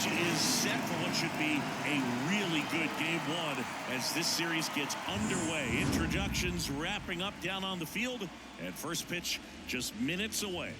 stage is set for what should be a really good game one as this series gets underway. Introductions wrapping up down on the field, and first pitch just minutes away.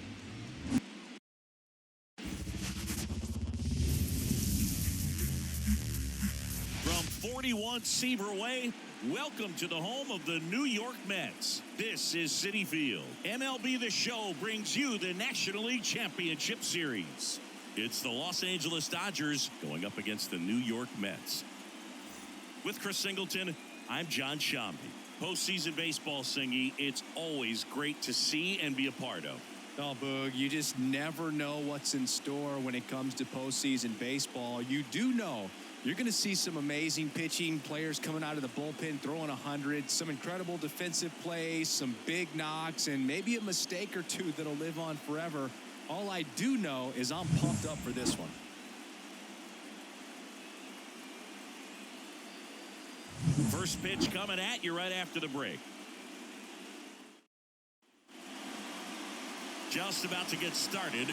From 41 Seaver Way, welcome to the home of the New York Mets. This is Citi Field. MLB The Show brings you the National League Championship Series. It's the Los Angeles Dodgers going up against the New York Mets. With Chris Singleton, I'm John Shambi. Postseason baseball, Singy, it's always great to see and be a part of. Oh, Boog, you just never know what's in store when it comes to postseason baseball. You do know you're going to see some amazing pitching, players coming out of the bullpen throwing 100, some incredible defensive plays, some big knocks, and maybe a mistake or two that'll live on forever. All I do know is I'm pumped up for this one. First pitch coming at you right after the break. Just about to get started.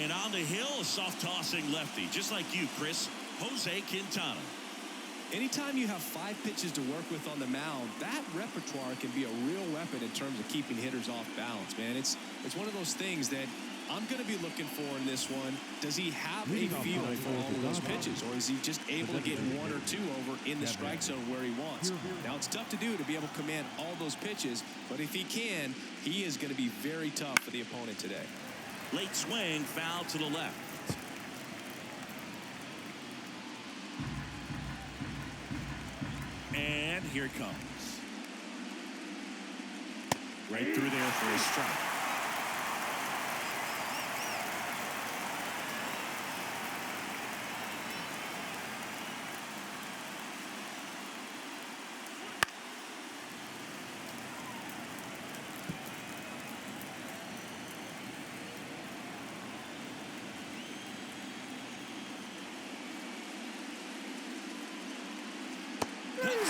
And on the hill, a soft tossing lefty. Just like you, Chris, Jose Quintana. Anytime you have 5 pitches to work with on the mound, that repertoire can be a real weapon in terms of keeping hitters off balance, man. It's one of those things that I'm going to be looking for in this one. Does he have a feel for all of those pitches, or is he just able to get 1 or 2 over in the strike zone where he wants? Now, it's tough to do to be able to command all those pitches, but if he can, he is going to be very tough for the opponent today. Late swing, foul to the left. And here it comes. Right through there for a strike.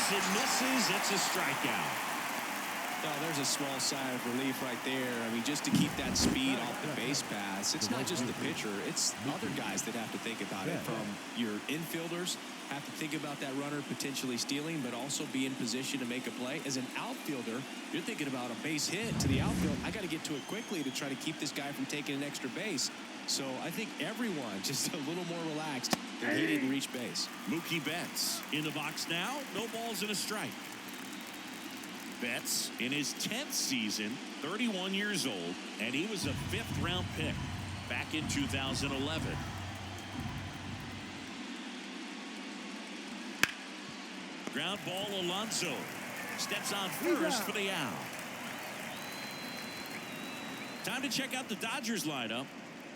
It misses. It's a strikeout. Oh, there's a small sigh of relief right there. I mean, just to keep that speed off the base paths. It's not just the pitcher. It's other guys that have to think about it. From your infielders have to think about that runner potentially stealing, but also be in position to make a play. As an outfielder, you're thinking about a base hit to the outfield. I got to get to it quickly to try to keep this guy from taking an extra base. So I think everyone just a little more relaxed. And he didn't reach base. Mookie Betts in the box now. No balls and a strike. Betts in his 10th season, 31 years old, and he was a 5th-round pick back in 2011. Ground ball, Alonso steps on first for the out. Time to check out the Dodgers lineup.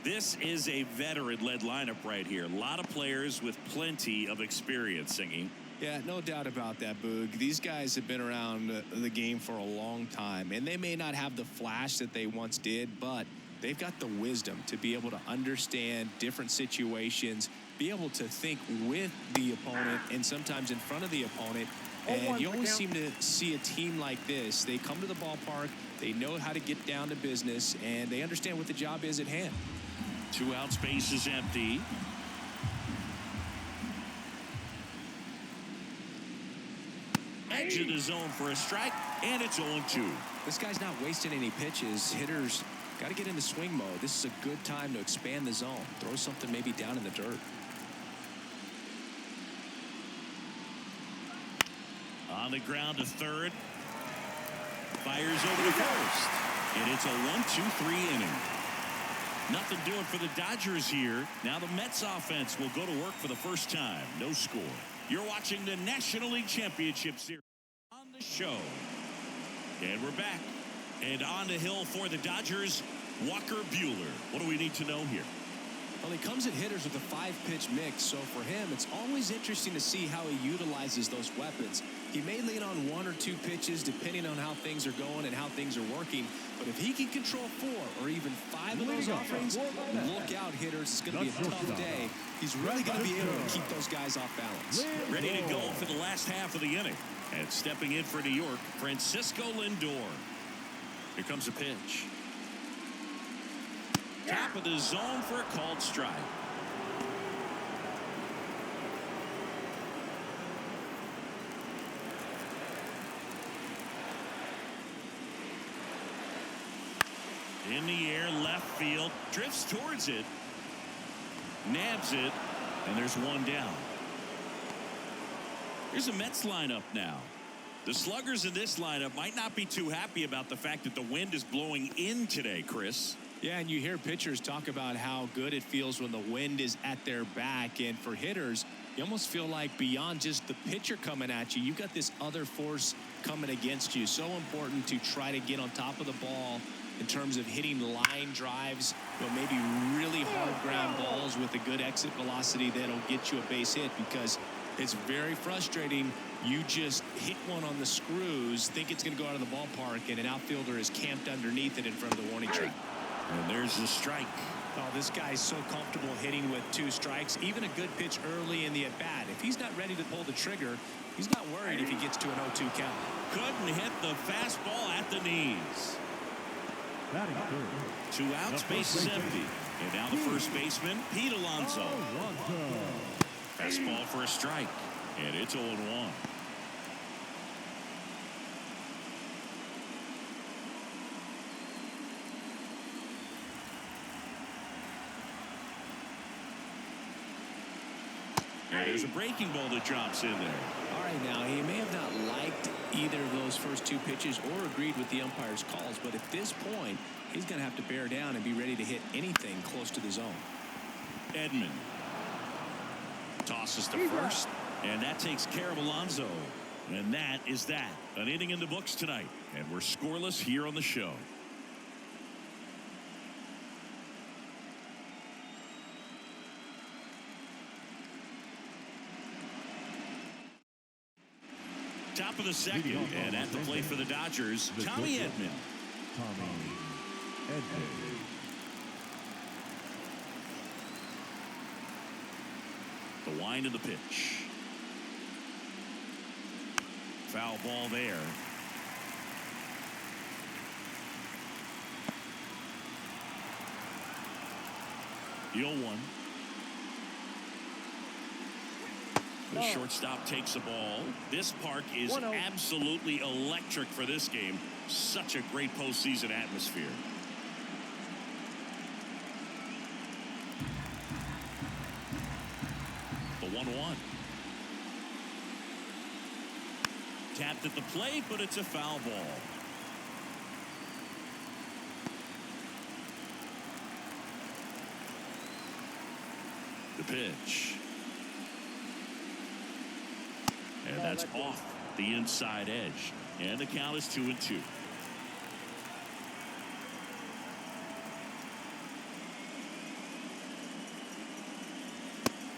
This is a veteran-led lineup right here. A lot of players with plenty of experience, Singy. Yeah, no doubt about that, Boog. These guys have been around the game for a long time, and they may not have the flash that they once did, but they've got the wisdom to be able to understand different situations, be able to think with the opponent and sometimes in front of the opponent. And you always seem to see a team like this. They come to the ballpark, they know how to get down to business, and they understand what the job is at hand. 2 out, space is empty. Edge of the zone for a strike, and it's 0-2. This guy's not wasting any pitches. Hitters got to get into swing mode. This is a good time to expand the zone. Throw something maybe down in the dirt. On the ground to third. Fires over to first. And it's a 1-2-3 inning. Nothing doing for the Dodgers here. Now the Mets offense will go to work for the first time. No score. You're watching the National League Championship Series on the show. And we're back. And on the hill for the Dodgers, Walker Buehler. What do we need to know here? Well, he comes at hitters with a 5-pitch mix, so for him, it's always interesting to see how he utilizes those weapons. He may lean on 1 or 2 pitches depending on how things are going and how things are working, but if he can control 4 or even 5 of those offerings, look out, hitters. It's going to be a tough day. He's really going to be able to keep those guys off balance. Ready to go for the last half of the inning. And stepping in for New York, Francisco Lindor. Here comes a pitch. Top of the zone for a called strike. In the air, left field, drifts towards it, nabs it, and there's one down. Here's a Mets lineup now. The sluggers in this lineup might not be too happy about the fact that the wind is blowing in today, Chris. Yeah, and you hear pitchers talk about how good it feels when the wind is at their back. And for hitters, you almost feel like beyond just the pitcher coming at you, you've got this other force coming against you. So important to try to get on top of the ball in terms of hitting line drives, but maybe really hard ground balls with a good exit velocity that'll get you a base hit, because it's very frustrating. You just hit one on the screws, think it's going to go out of the ballpark, and an outfielder is camped underneath it in front of the warning track. And there's the strike. Oh, this guy's so comfortable hitting with 2 strikes. Even a good pitch early in the at-bat. If he's not ready to pull the trigger, he's not worried if he gets to an 0-2 count. Couldn't hit the fastball at the knees. 2 outs, base is empty. And now the first baseman, Pete Alonso. Fastball for a strike. And it's 0-1. And there's a breaking ball that drops in there. All right, now, he may have not liked either of those first 2 pitches or agreed with the umpire's calls, but at this point, he's going to have to bear down and be ready to hit anything close to the zone. Edman tosses to first, and that takes care of Alonso. And that is that. An inning in the books tonight, and we're scoreless here on the show. Top of the second, and at the plate for the Dodgers, Tommy Edman. The wind of the pitch. Foul ball there. The 0-1. The shortstop takes the ball. This park is absolutely electric for this game. Such a great postseason atmosphere. The 1-1. Tapped at the plate, but it's a foul ball. The pitch. And that's off the inside edge. And the count is 2-2.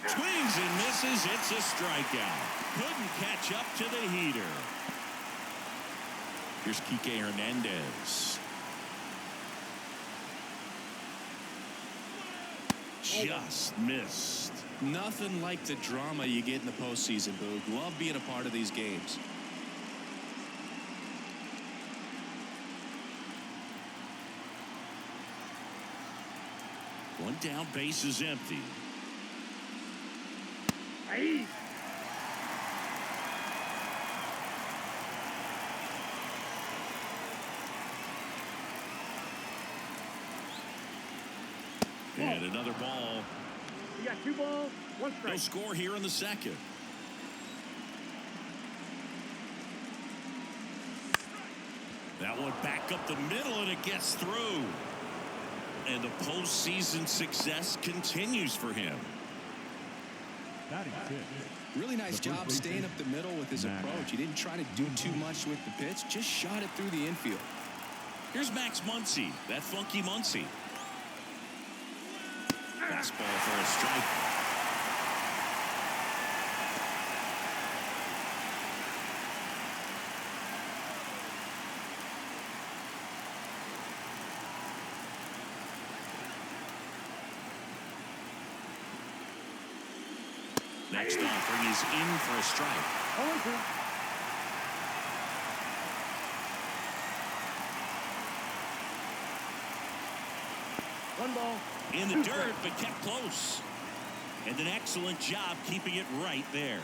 Swings and misses. It's a strikeout. Couldn't catch up to the heater. Here's Kike Hernandez. Just missed. Nothing like the drama you get in the postseason, Boog. Love being a part of these games. One down, base is empty. And another ball. You got 2 balls, 1 strike. No score here in the second. That one back up the middle, and it gets through. And the postseason success continues for him. Really nice job staying up the middle with his approach. He didn't try to do too much with the pitch, just shot it through the infield. Here's Max Muncy, that funky Muncy. Fastball for a strike. Next offering is in for a strike. 0-2. One ball. In the dirt, but kept close. And an excellent job keeping it right there.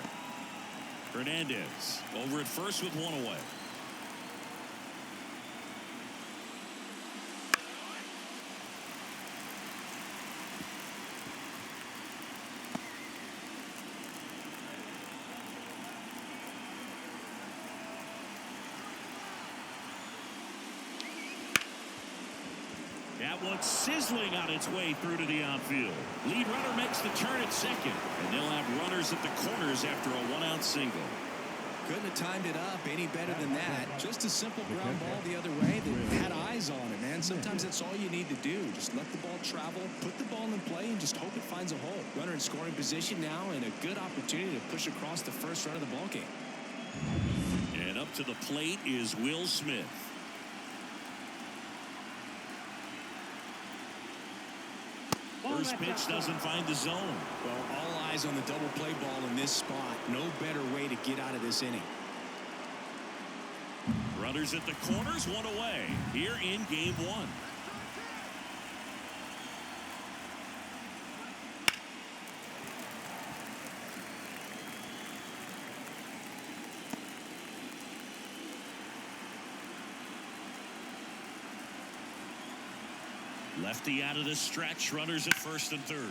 Hernandez over at first with 1 away. That one's sizzling on its way through to the outfield. Lead runner makes the turn at second, and they'll have runners at the corners after a one-out single. Couldn't have timed it up any better than that. Just a simple ground ball the other way that had eyes on it, man. Sometimes that's all you need to do. Just let the ball travel, put the ball in play, and just hope it finds a hole. Runner in scoring position now, and a good opportunity to push across the first run of the ballgame. And up to the plate is Will Smith. First pitch doesn't find the zone. Well, all eyes on the double play ball in this spot. No better way to get out of this inning. Runners at the corners, one away here in game one. Lefty out of the stretch, runners at first and third.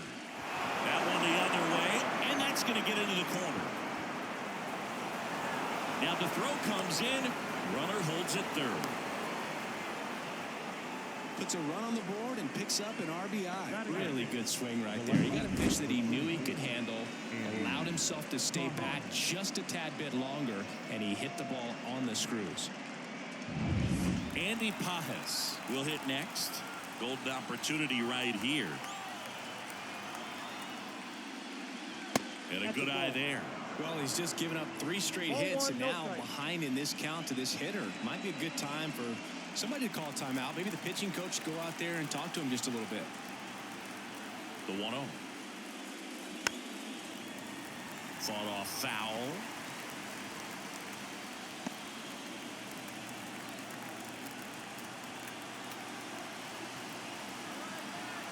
That one the other way, and that's going to get into the corner. Now the throw comes in, runner holds it third. Puts a run on the board and picks up an RBI. Really good swing right there. He got a pitch that he knew he could handle, allowed himself to stay back just a tad bit longer, and he hit the ball on the screws. Andy Pajes will hit next. Golden opportunity right here. And a good eye there. Well, he's just given up 3 straight hits, and now behind in this count to this hitter. Might be a good time for somebody to call a timeout. Maybe the pitching coach go out there and talk to him just a little bit. The 1-0. Fought off foul.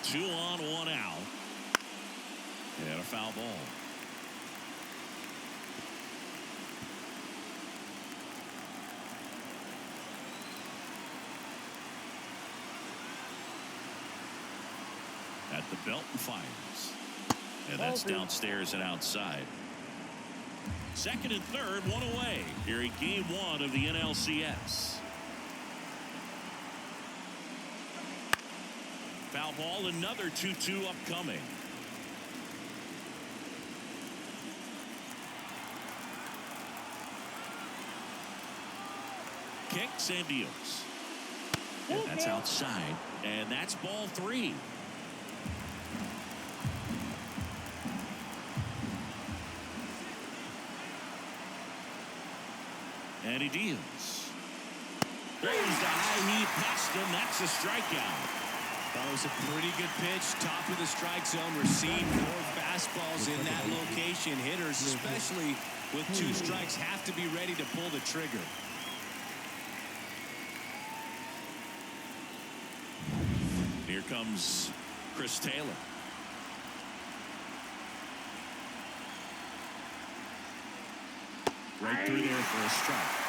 Two on, one out. And a foul ball. At the belt and fires. And that's downstairs and outside. Second and third, one away here in game one of the NLCS. Foul ball, another 2-2 upcoming. Kicks and deals. And that's outside. And that's ball 3. And he deals. There's the high heat past him. That's a strikeout. That was a pretty good pitch. Top of the strike zone. We're seeing more fastballs in that location. Hitters, especially with 2 strikes, have to be ready to pull the trigger. Here comes Chris Taylor. Right through there for a strike.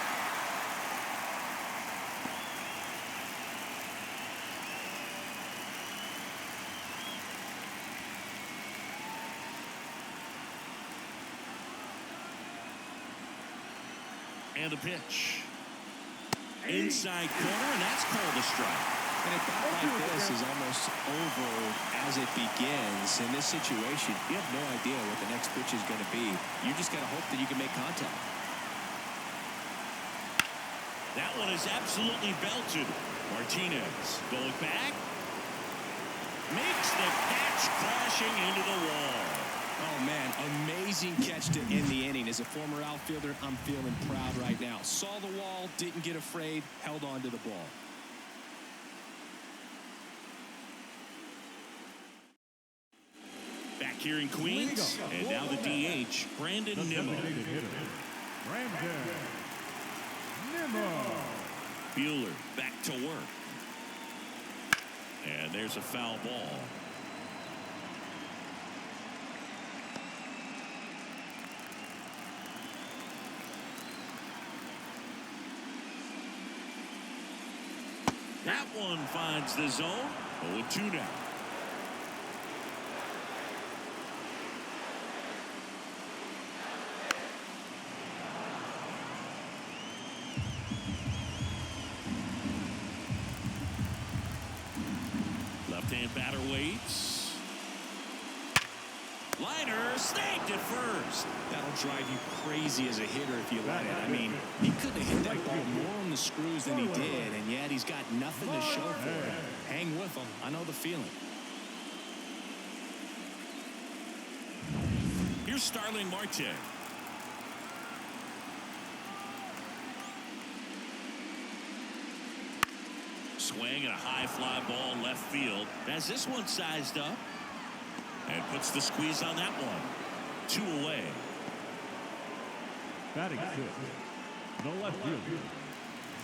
And a pitch. Inside corner, and that's called a strike. And a bat like this is almost over as it begins. In this situation, you have no idea what the next pitch is going to be. You just got to hope that you can make contact. That one is absolutely belted. Martinez going back. Makes the catch, crashing into the wall. Oh, man, amazing catch to end the inning. As a former outfielder, I'm feeling proud right now. Saw the wall, didn't get afraid, held on to the ball. Back here in Queens, and now the DH, Brandon Nimmo. Bueller back to work. And there's a foul ball. That one finds the zone. 0-2 now. Left-hand batter waits. Liner snagged at first. That'll drive you crazy as a hitter if you let it. I mean, he couldn't have hit that ball more on the screws than he did, and yet he's got nothing to show for it. Hang with him. I know the feeling. Here's Starling Marte. Swing and a high fly ball left field. Has this one sized up. And puts the squeeze on that one. 2 away. Batting six. No left field.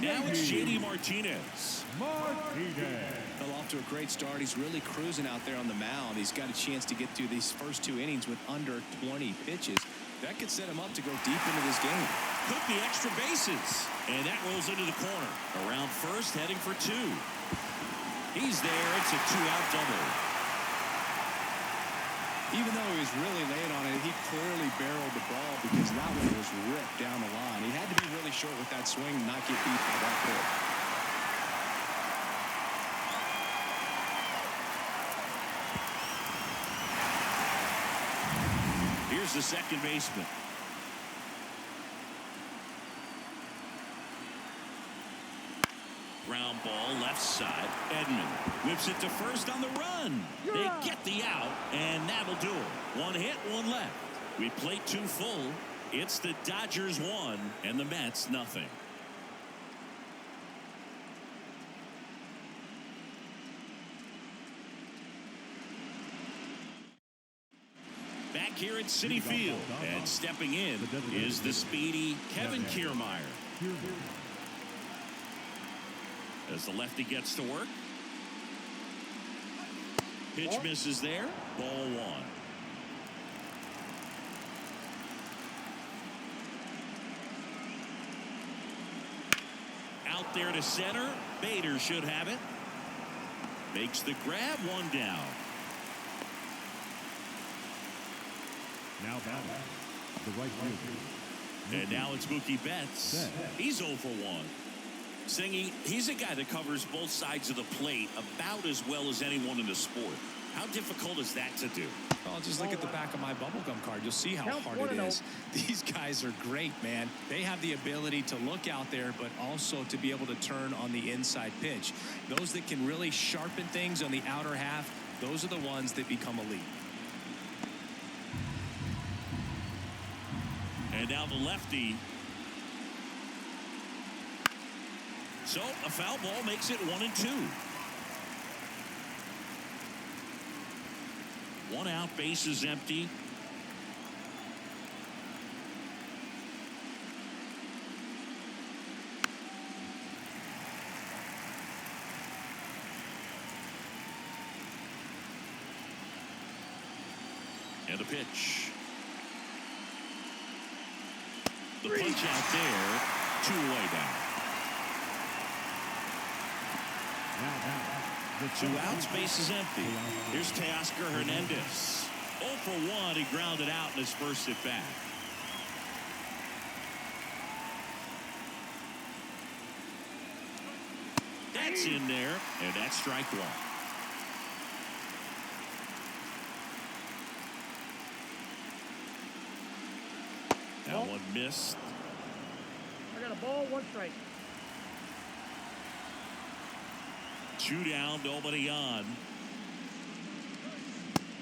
Now it's J.D. Martinez. Fell off to a great start. He's really cruising out there on the mound. He's got a chance to get through these first 2 innings with under 20 pitches. That could set him up to go deep into this game. Could be extra bases. And that rolls into the corner. Around first, heading for 2. He's there. It's a 2-out double. Even though he was really late on it, he clearly barreled the ball because that one was ripped down the line. He had to be really short with that swing and not get beat by that pitch. Here's the second baseman. Ground ball left side. Edman whips it to first on the run. They get the out, and that'll do it. 1 hit, 1 left. We played 2 full. It's the Dodgers 1 and the Mets nothing. Back here at Citi Field, and stepping in is the speedy Kevin Kiermaier. As the lefty gets to work. Pitch misses there. Ball 1. Out there to center. Bader should have it. Makes the grab. 1 down. Now batting. The right fielder. And now it's Mookie Betts. He's 0 for 1. Singy, he's a guy that covers both sides of the plate about as well as anyone in the sport. How difficult is that to do? Well, just look at the back of my bubblegum card. You'll see how hard it is. These guys are great, man. They have the ability to look out there, but also to be able to turn on the inside pitch. Those that can really sharpen things on the outer half, those are the ones that become elite. And now the lefty. So a foul ball makes it 1-2. 1 out, base is empty. And a pitch. The punch out there. 2 away now. 2 outs, base is empty. Here's Teoscar Hernandez. 0 for 1. He grounded out in his first at bat. That's in there, and that's strike 1. That one missed. I got a ball, 1 strike. 2 down, nobody on.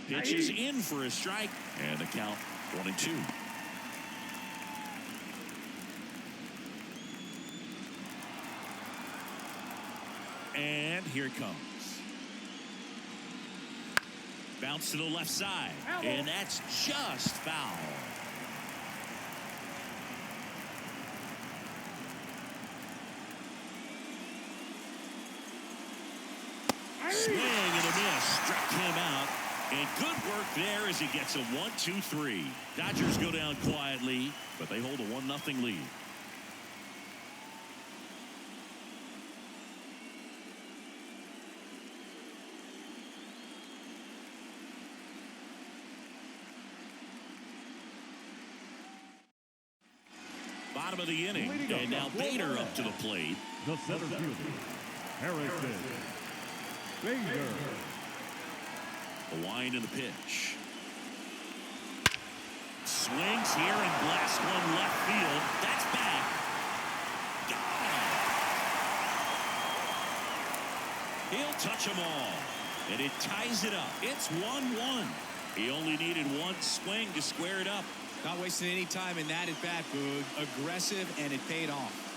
Pitch is in for a strike, and the count 1-2. And here it comes. Bounce to the left side, and that's just foul. Swing and a miss. Struck him out. And good work there as he gets a 1-2-3. Dodgers go down quietly, but they hold a 1-0 lead. Bottom of the inning, and now Bader up to the plate. The center fielder, Harrison Bader. The wind and the pitch. Swings here and blasts one left field. That's back. Gone. He'll touch them all. And it ties it up. It's 1-1. He only needed one swing to square it up. Not wasting any time in that at bat, Boog. Aggressive, and it paid off.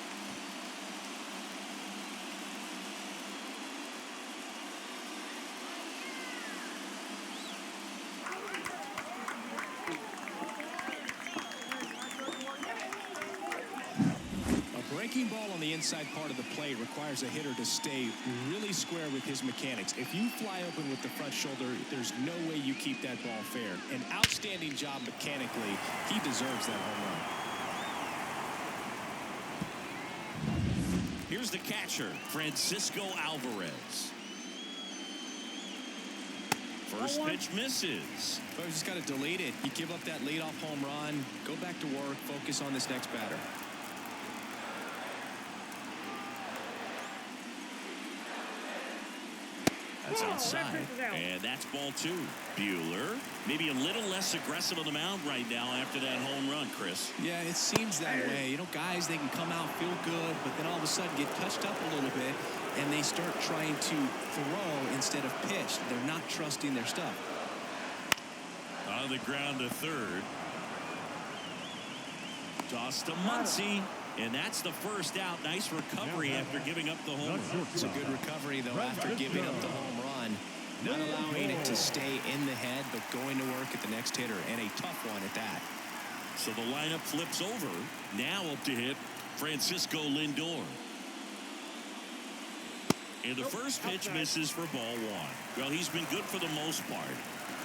Breaking ball on the inside part of the plate requires a hitter to stay really square with his mechanics. If you fly open with the front shoulder, there's no way you keep that ball fair. An outstanding job mechanically. He deserves that home run. Here's the catcher, Francisco Alvarez. First pitch misses. But we just got to delete it. You give up that leadoff home run, go back to work, focus on this next batter. That's outside, and that's ball two. Buehler, maybe a little less aggressive on the mound right now after that home run, Chris. Yeah, it seems that way. You know, guys, they can come out, feel good, but then all of a sudden get touched up a little bit, and they start trying to throw instead of pitch. They're not trusting their stuff. On the ground to third. Toss to Muncy. And that's the first out. Nice recovery after giving up the home run. It's a good recovery, though, after giving up the home run. Not allowing it to stay in the head, but going to work at the next hitter, and a tough one at that. So the lineup flips over. Now up to hit Francisco Lindor. And the first pitch misses for ball one. Well, he's been good for the most part.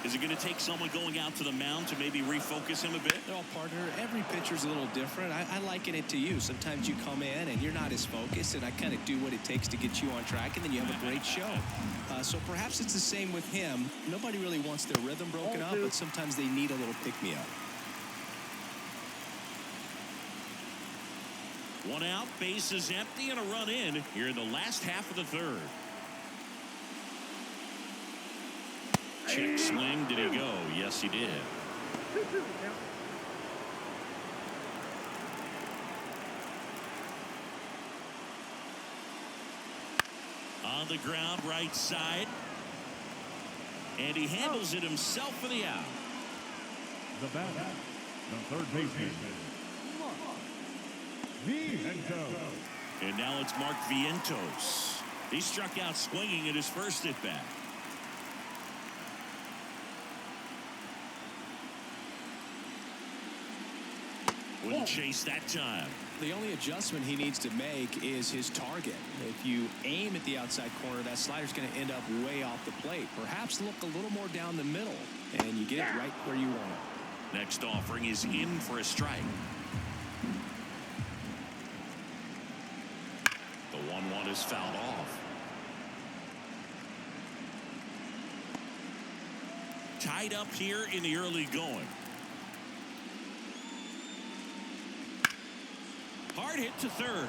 Is it going to take someone going out to the mound to maybe refocus him a bit? Well, partner, every pitcher's a little different. I liken it to you. Sometimes you come in and you're not as focused, and I kind of do what it takes to get you on track, and then you have a great show. So perhaps it's the same with him. Nobody really wants their rhythm broken up, but sometimes they need a little pick-me-up. One out, base is empty, and a run in here in the last half of the third. Check swing. Did he go? Yes, he did. On the ground, right side. And he handles it himself for the out. The batter, the third baseman, Vientos. And now it's Mark Vientos. He struck out swinging at his first at bat. Wouldn't chase that time. The only adjustment he needs to make is his target. If you aim at the outside corner, that slider's going to end up way off the plate. Perhaps look a little more down the middle, and you get it right where you want it. Next offering is in for a strike. The 1-1 is fouled off. Tied up here in the early going. Hard hit to third.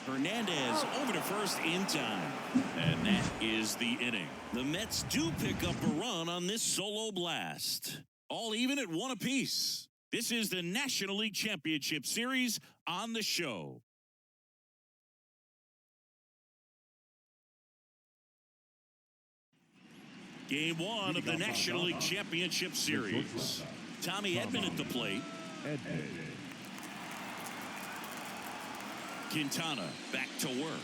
Hernandez over to first in time. And that is the inning. The Mets do pick up a run on this solo blast. All even at 1 apiece. This is the National League Championship Series on the show. Game 1 of the National League Championship Series. Tommy Edman at the plate. Quintana back to work.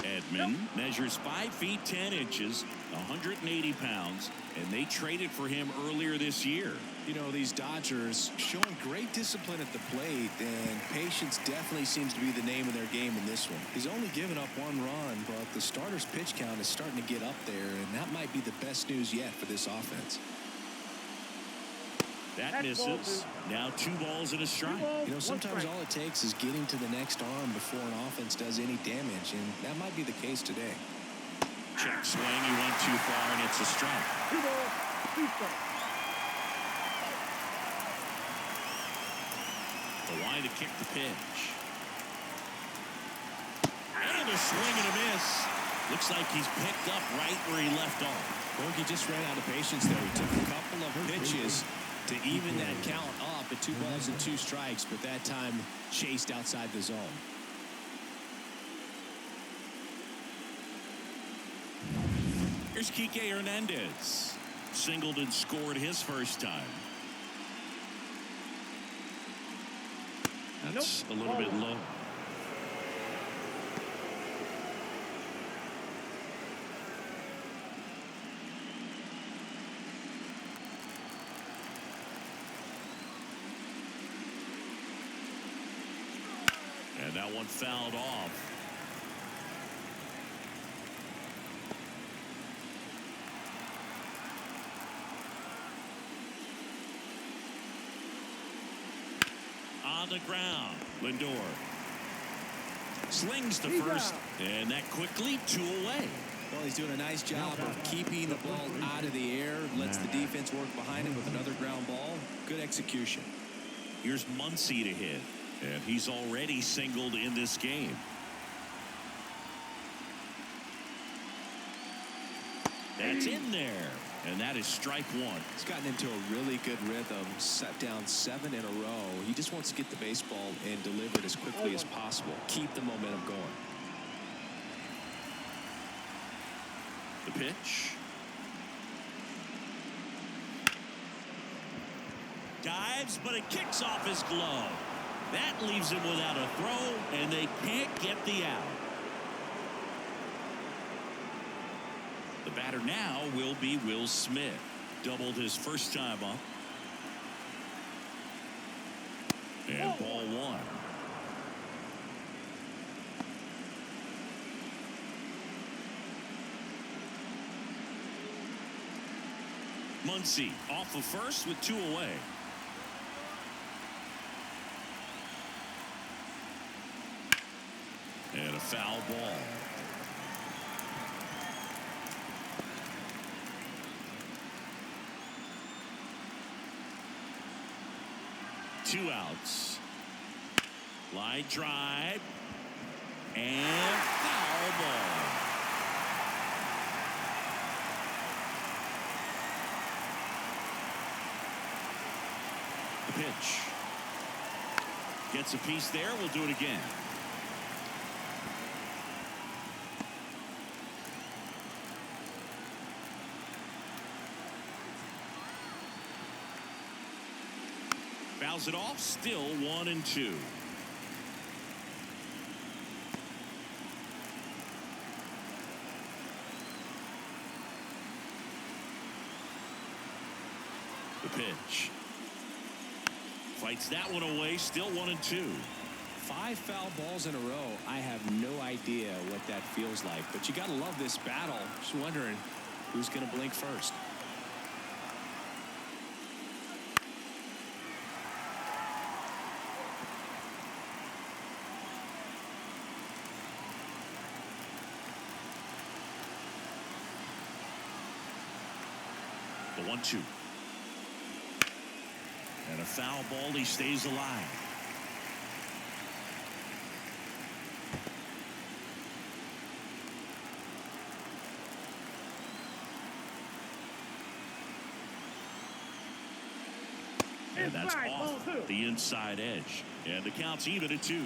Edman measures 5 feet 10 inches, 180 pounds, and they traded for him earlier this year. You know, these Dodgers showing great discipline at the plate, and patience definitely seems to be the name of their game in this one. He's only given up 1 run, but the starter's pitch count is starting to get up there, and that might be the best news yet for this offense. That misses. Now 2 balls and a strike. You know, sometimes all it takes is getting to the next arm before an offense does any damage, and that might be the case today. Check swing. He went too far, and it's a strike. 2 balls, 2 strikes. The line to kick the pitch. And a swing and a miss. Looks like he's picked up right where he left off. Well, he just ran out of patience there. He took a couple of pitches to even that count up at 2 balls and 2 strikes, but that time chased outside the zone. Here's Kike Hernandez. Singled and scored his first time. That's a little bit low. And that one fouled off. On the ground, Lindor slings the first, and that quickly 2 away. Well, he's doing a nice job of keeping the ball out of the air, lets the defense work behind him with another ground ball. Good execution. Here's Muncy to hit, and he's already singled in this game. That's in there, and that is strike 1. He's gotten into a really good rhythm, set down 7 in a row. He just wants to get the baseball and deliver it as quickly as possible. Keep the momentum going. The pitch. Dives, but it kicks off his glove. That leaves him without a throw, and they can't get the out. The batter now will be Will Smith. Doubled his first time up. And ball 1. Muncy off of first with 2 away. And a foul ball. Two outs. Line drive. And foul ball. The pitch. Gets a piece there. We'll do it again. Fouls it off. Still 1-2. The pitch. Fights that one away. Still 1-2. 5 foul balls in a row. I have no idea what that feels like, but you got to love this battle. Just wondering who's going to blink first. The 1-2. And a foul ball. He stays alive. And that's off the inside edge. And the count's even at 2.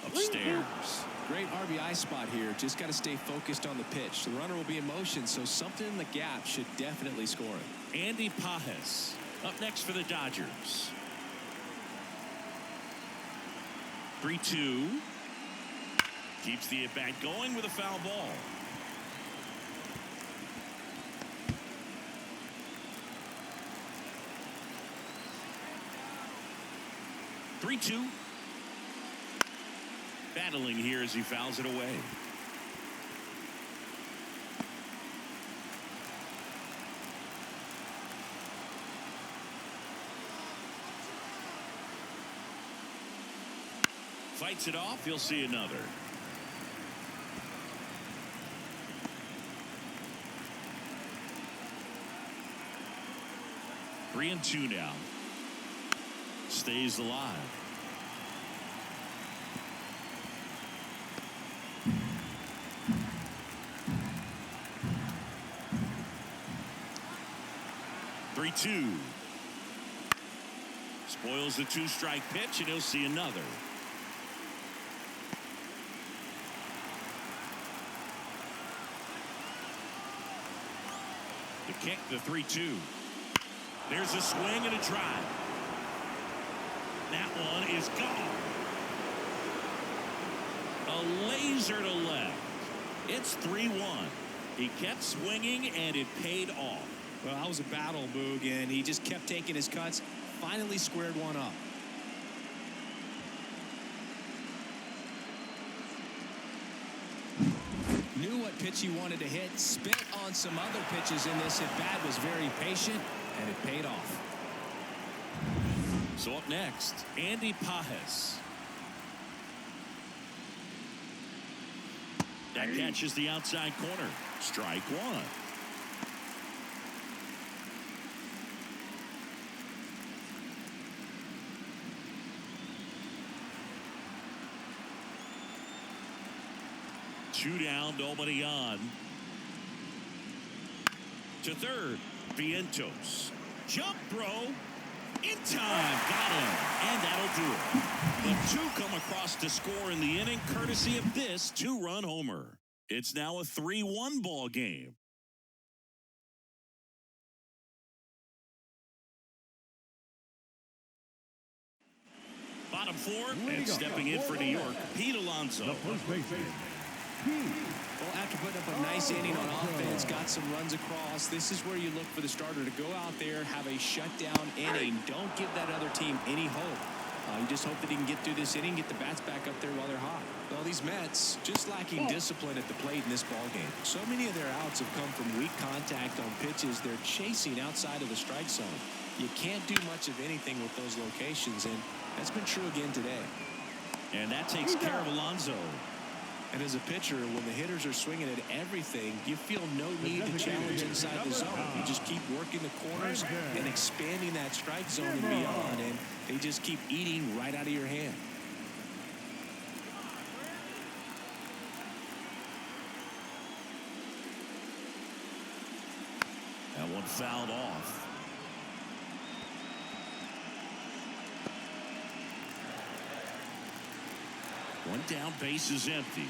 Upstairs. Great RBI spot here. Just got to stay focused on the pitch. The runner will be in motion, so something in the gap should definitely score him. Andy Pajes up next for the Dodgers. 3-2. Keeps the at-bat going with a foul ball. Three-two. Battling here as he fouls it away. fights it off. He'll see another. Three and two now. Stays alive. Three, two. Spoils the two-strike pitch, and he'll see another. The kick, the 3-2. There's a swing and a drive. That one is gone. A laser to left. It's 3-1. He kept swinging, and it paid off. Well, that was a battle, Boog, and he just kept taking his cuts. Finally squared one up. Knew what pitch he wanted to hit. Spit on some other pitches in this at-bat. Was very patient, and it paid off. So up next, Andy Pajes. That catches the outside corner. Strike one. Two down, nobody on. To third, Vientos. Jump throw. In time. Got him. And that'll do it. The two come across to score in the inning, courtesy of this two-run homer. It's now a 3-1 ball game. Bottom four, and stepping in for New York, Pete Alonso. The first baseman, Well, after putting up a nice inning on offense, got some runs across, this is where you look for the starter to go out there, have a shutdown inning. Don't give that other team any hope. You just hope that he can get through this inning, get the bats back up there while they're hot. Well, these Mets just lacking discipline at the plate in this ballgame. So many of their outs have come from weak contact on pitches they're chasing outside of the strike zone. You can't do much of anything with those locations, and that's been true again today. And that takes care of Alonso. And as a pitcher, when the hitters are swinging at everything, you feel no need to challenge inside the zone. You just keep working the corners and expanding that strike zone and beyond, and they just keep eating right out of your hand. That one fouled off. One down, base is empty.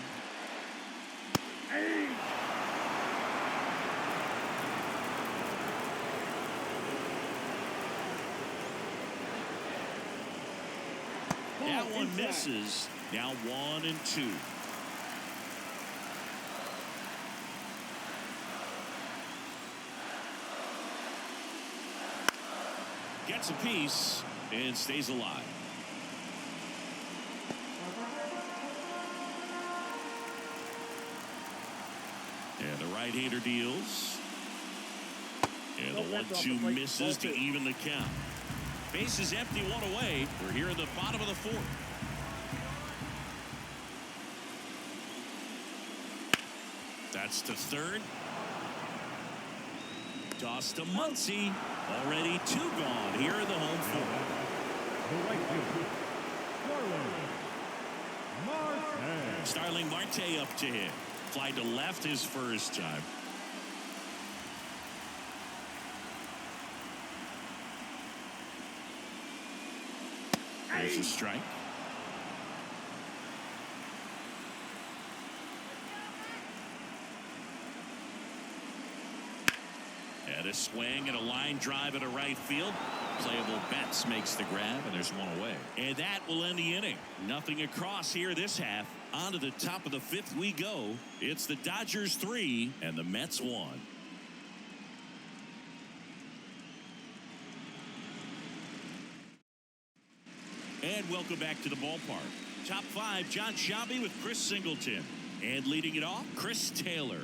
That one misses. Now 1-2. Gets a piece and stays alive. And the right-hander deals. And the 1-2 misses to even the count. Base is empty, one away. We're here in the bottom of the fourth. That's to third. Toss to Muncy. Already two gone here in the home fourth. the right fielder, Marte. Starling Marte up to hit. Fly to left his first time. There's a strike. And a swing and a line drive into right field. Playable Betts makes the grab, and there's one away. And that will end the inning. Nothing across here this half. On to the top of the fifth we go. It's the Dodgers 3 and the Mets 1. And welcome back to the ballpark. Top five, John Shabby with Chris Singleton. And leading it off, Chris Taylor.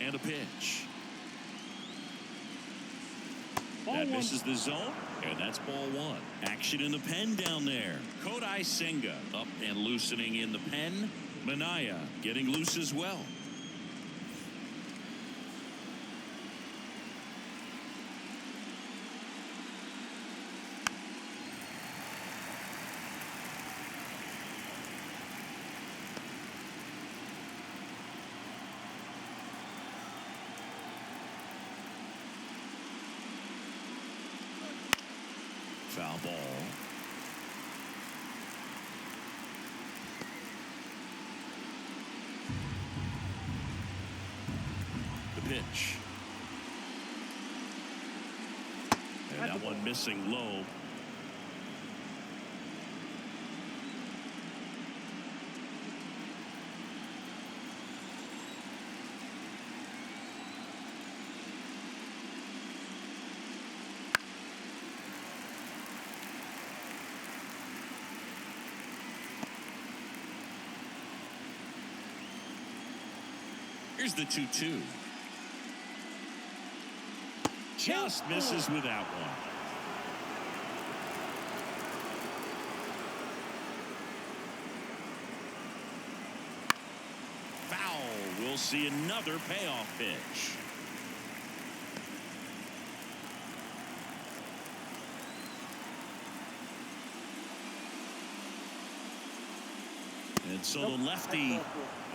And a pitch. Ball That one. misses the zone, and that's ball one. Action in the pen down there. Kodai Senga up and loosening in the pen. Minaya getting loose as well. Foul ball. The pitch. And that one missing low. Here's the 2-2. Just misses with that one. Foul. We'll see another payoff pitch. And so the lefty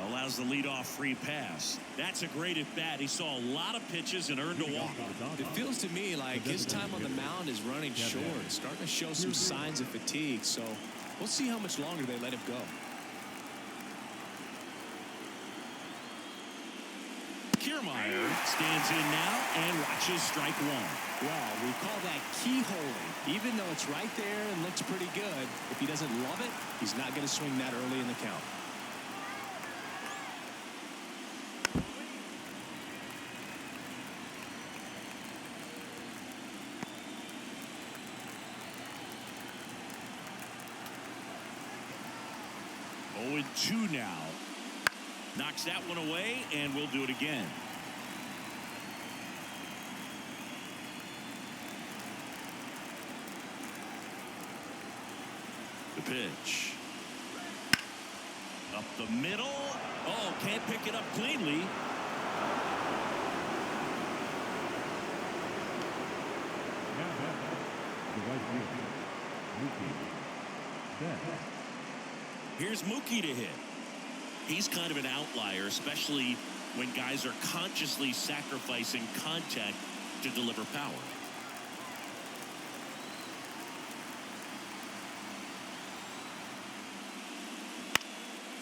allows the leadoff free pass. That's a great at bat. He saw a lot of pitches and earned a walk. It feels to me like his time on the mound is running short, starting to show some signs of fatigue. So we'll see how much longer they let him go. Kiermaier stands in now and watches strike one. Well, we call that keyholing. Even though it's right there and looks pretty good, if he doesn't love it, he's not going to swing that early in the count. Oh, 0-2 now. Knocks that one away, and we'll do it again. The pitch. Up the middle. Oh, can't pick it up cleanly. Now back, the right fielder, Mookie Betts. Here's Mookie to hit. He's kind of an outlier, especially when guys are consciously sacrificing contact to deliver power.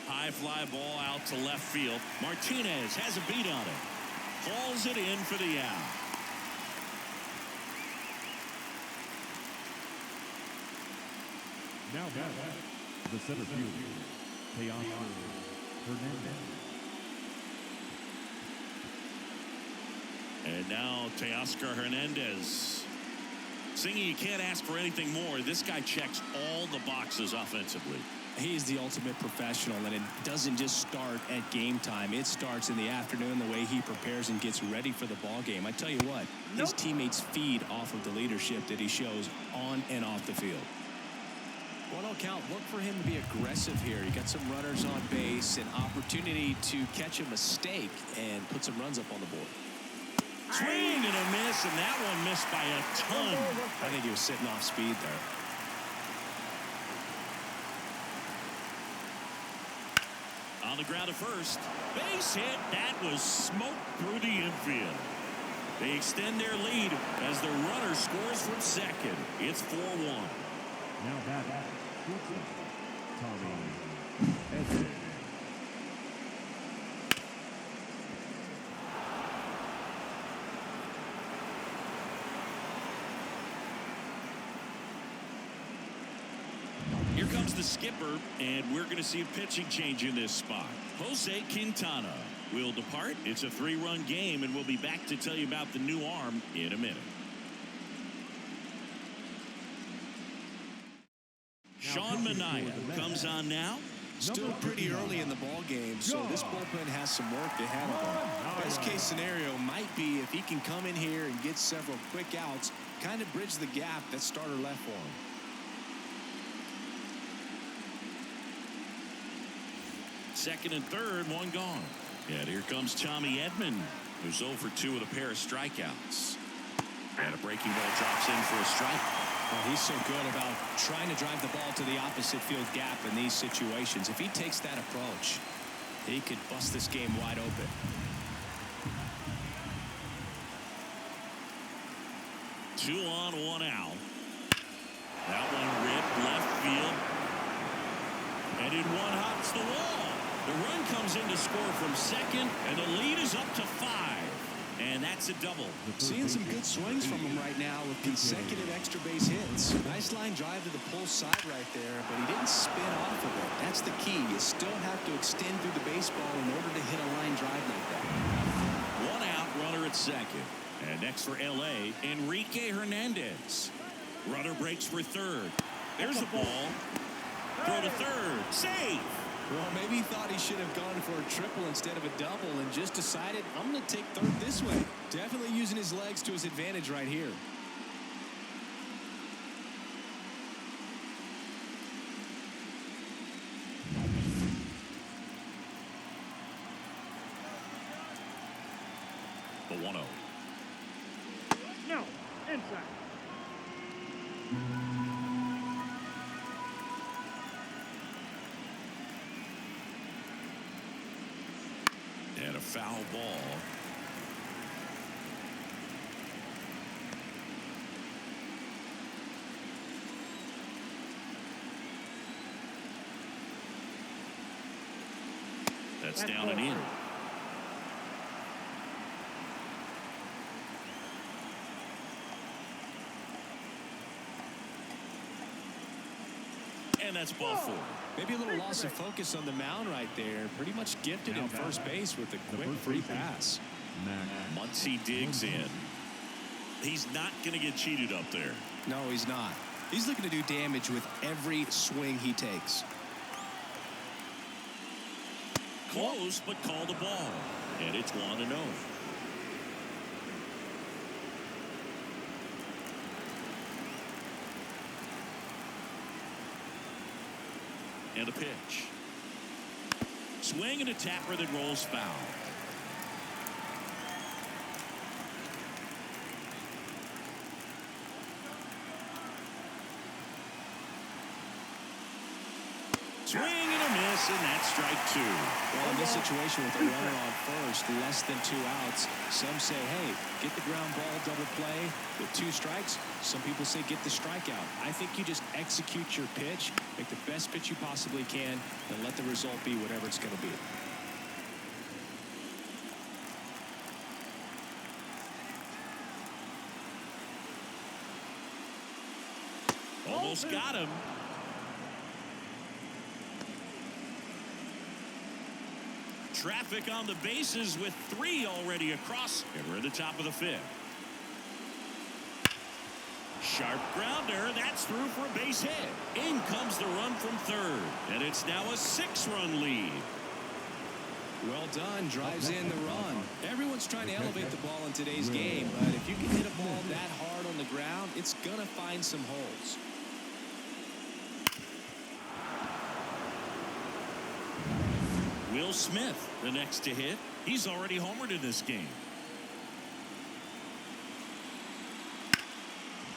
High fly ball out to left field. Martinez has a beat on it. Hauls it in for the out. Now back, the center fielder, Hernandez. And now Teoscar Hernandez. Singy, you can't ask for anything more. This guy checks all the boxes offensively. He's the ultimate professional, and it doesn't just start at game time. It starts in the afternoon, the way he prepares and gets ready for the ball game. I tell you what, his teammates feed off of the leadership that he shows on and off the field. Well, no count. Look for him to be aggressive here. You got some runners on base, an opportunity to catch a mistake and put some runs up on the board. Swing and a miss, and that one missed by a ton. I think he was sitting off speed there. On the ground at first. Base hit. That was smoked through the infield. They extend their lead as the runner scores from second. It's 4-1. Now back, Tommy Edson. Here comes the skipper, and we're going to see a pitching change in this spot. Jose Quintana will depart. It's a 3-run game, and we'll be back to tell you about the new arm in a minute. Sean Minaya comes on now. Still pretty early in the ball game, so this bullpen has some work ahead of him. Best case scenario might be if he can come in here and get several quick outs, kind of bridge the gap that starter left for him. Second and third, one gone. And here comes Tommy Edman, who's 0 for 2 with a pair of strikeouts. And a breaking ball drops in for a strike. Well, he's so good about trying to drive the ball to the opposite field gap in these situations. If he takes that approach, he could bust this game wide open. Two on, one out. That one ripped left field. And in one hops the wall. The run comes in to score from second, and the lead is up to 5. And that's a double. Seeing some good swings from him right now with consecutive extra base hits. Nice line drive to the pull side right there, but he didn't spin off of it. That's the key. You still have to extend through the baseball in order to hit a line drive like that. One out, runner at second. And next for L.A., Enrique Hernandez. Runner breaks for third. There's the ball. Throw to third. Save. Well, maybe he thought he should have gone for a triple instead of a double and just decided, I'm going to take third this way. Definitely using his legs to his advantage right here. The 1-0. No, inside. And a foul ball. That's down and in. And that's ball 4. Maybe a little loss of focus on the mound right there. Pretty much gifted in first base with a quick free pass. Muncy digs in. He's not going to get cheated up there. No, he's not. He's looking to do damage with every swing he takes. Close, but called a ball. And it's 1-0. And a pitch. Swing and a tapper that rolls foul. Swing and a miss, and that's strike 2. Well, in this situation with a runner on first, less than 2 outs, some say, hey, get the ground ball double play with 2 strikes. Some people say get the strikeout. I think you just execute your pitch, make the best pitch you possibly can, and let the result be whatever it's going to be. Almost got him. Traffic on the bases with 3 already across, and we're at the top of the 5th. Sharp grounder, that's through for a base hit. In comes the run from third, and it's now a 6-run lead. Well done, drives in the run. Everyone's trying to elevate the ball in today's game, but if you can hit a ball that hard on the ground, it's gonna find some holes. Will Smith, the next to hit. He's already homered in this game.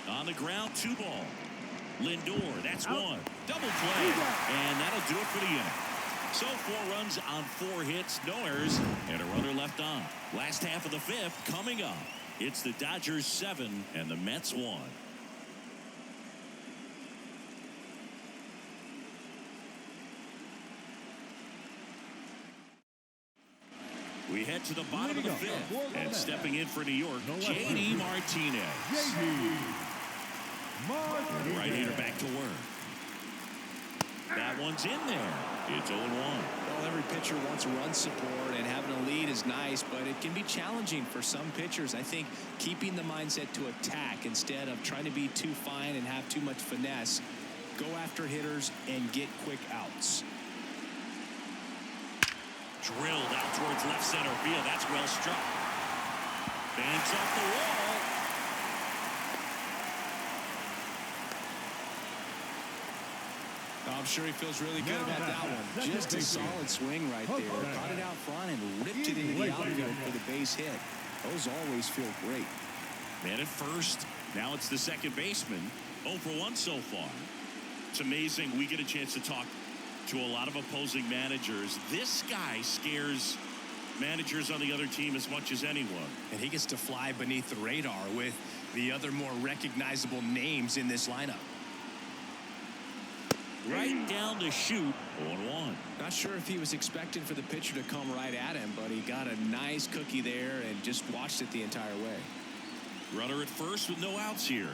On the ground, 2 ball. Lindor, that's Out. 1. Double play, and that'll do it for the inning. So 4 runs on 4 hits, no errors, and a runner left on. Last half of the 5th coming up. It's the Dodgers 7 and the Mets 1. We head to the bottom of the 5th, and stepping in for New York, J.D. Martinez. Right-hander back to work. That one's in there. It's 0-1. Well, every pitcher wants run support, and having a lead is nice, but it can be challenging for some pitchers. I think keeping the mindset to attack instead of trying to be too fine and have too much finesse, go after hitters and get quick outs. Drilled out towards left center field. That's well struck. Banks off the wall. I'm sure he feels really good about that one. Just a solid swing right there. Caught it out front and ripped it into the outfield for the base hit. Those always feel great. Man at first. Now it's the second baseman. 0 for 1 so far. It's amazing. We get a chance to talk to a lot of opposing managers. This guy scares managers on the other team as much as anyone. And he gets to fly beneath the radar with the other more recognizable names in this lineup. Right down to shoot. 0-1. Not sure if he was expecting for the pitcher to come right at him, but he got a nice cookie there and just watched it the entire way. Runner at first with no outs here.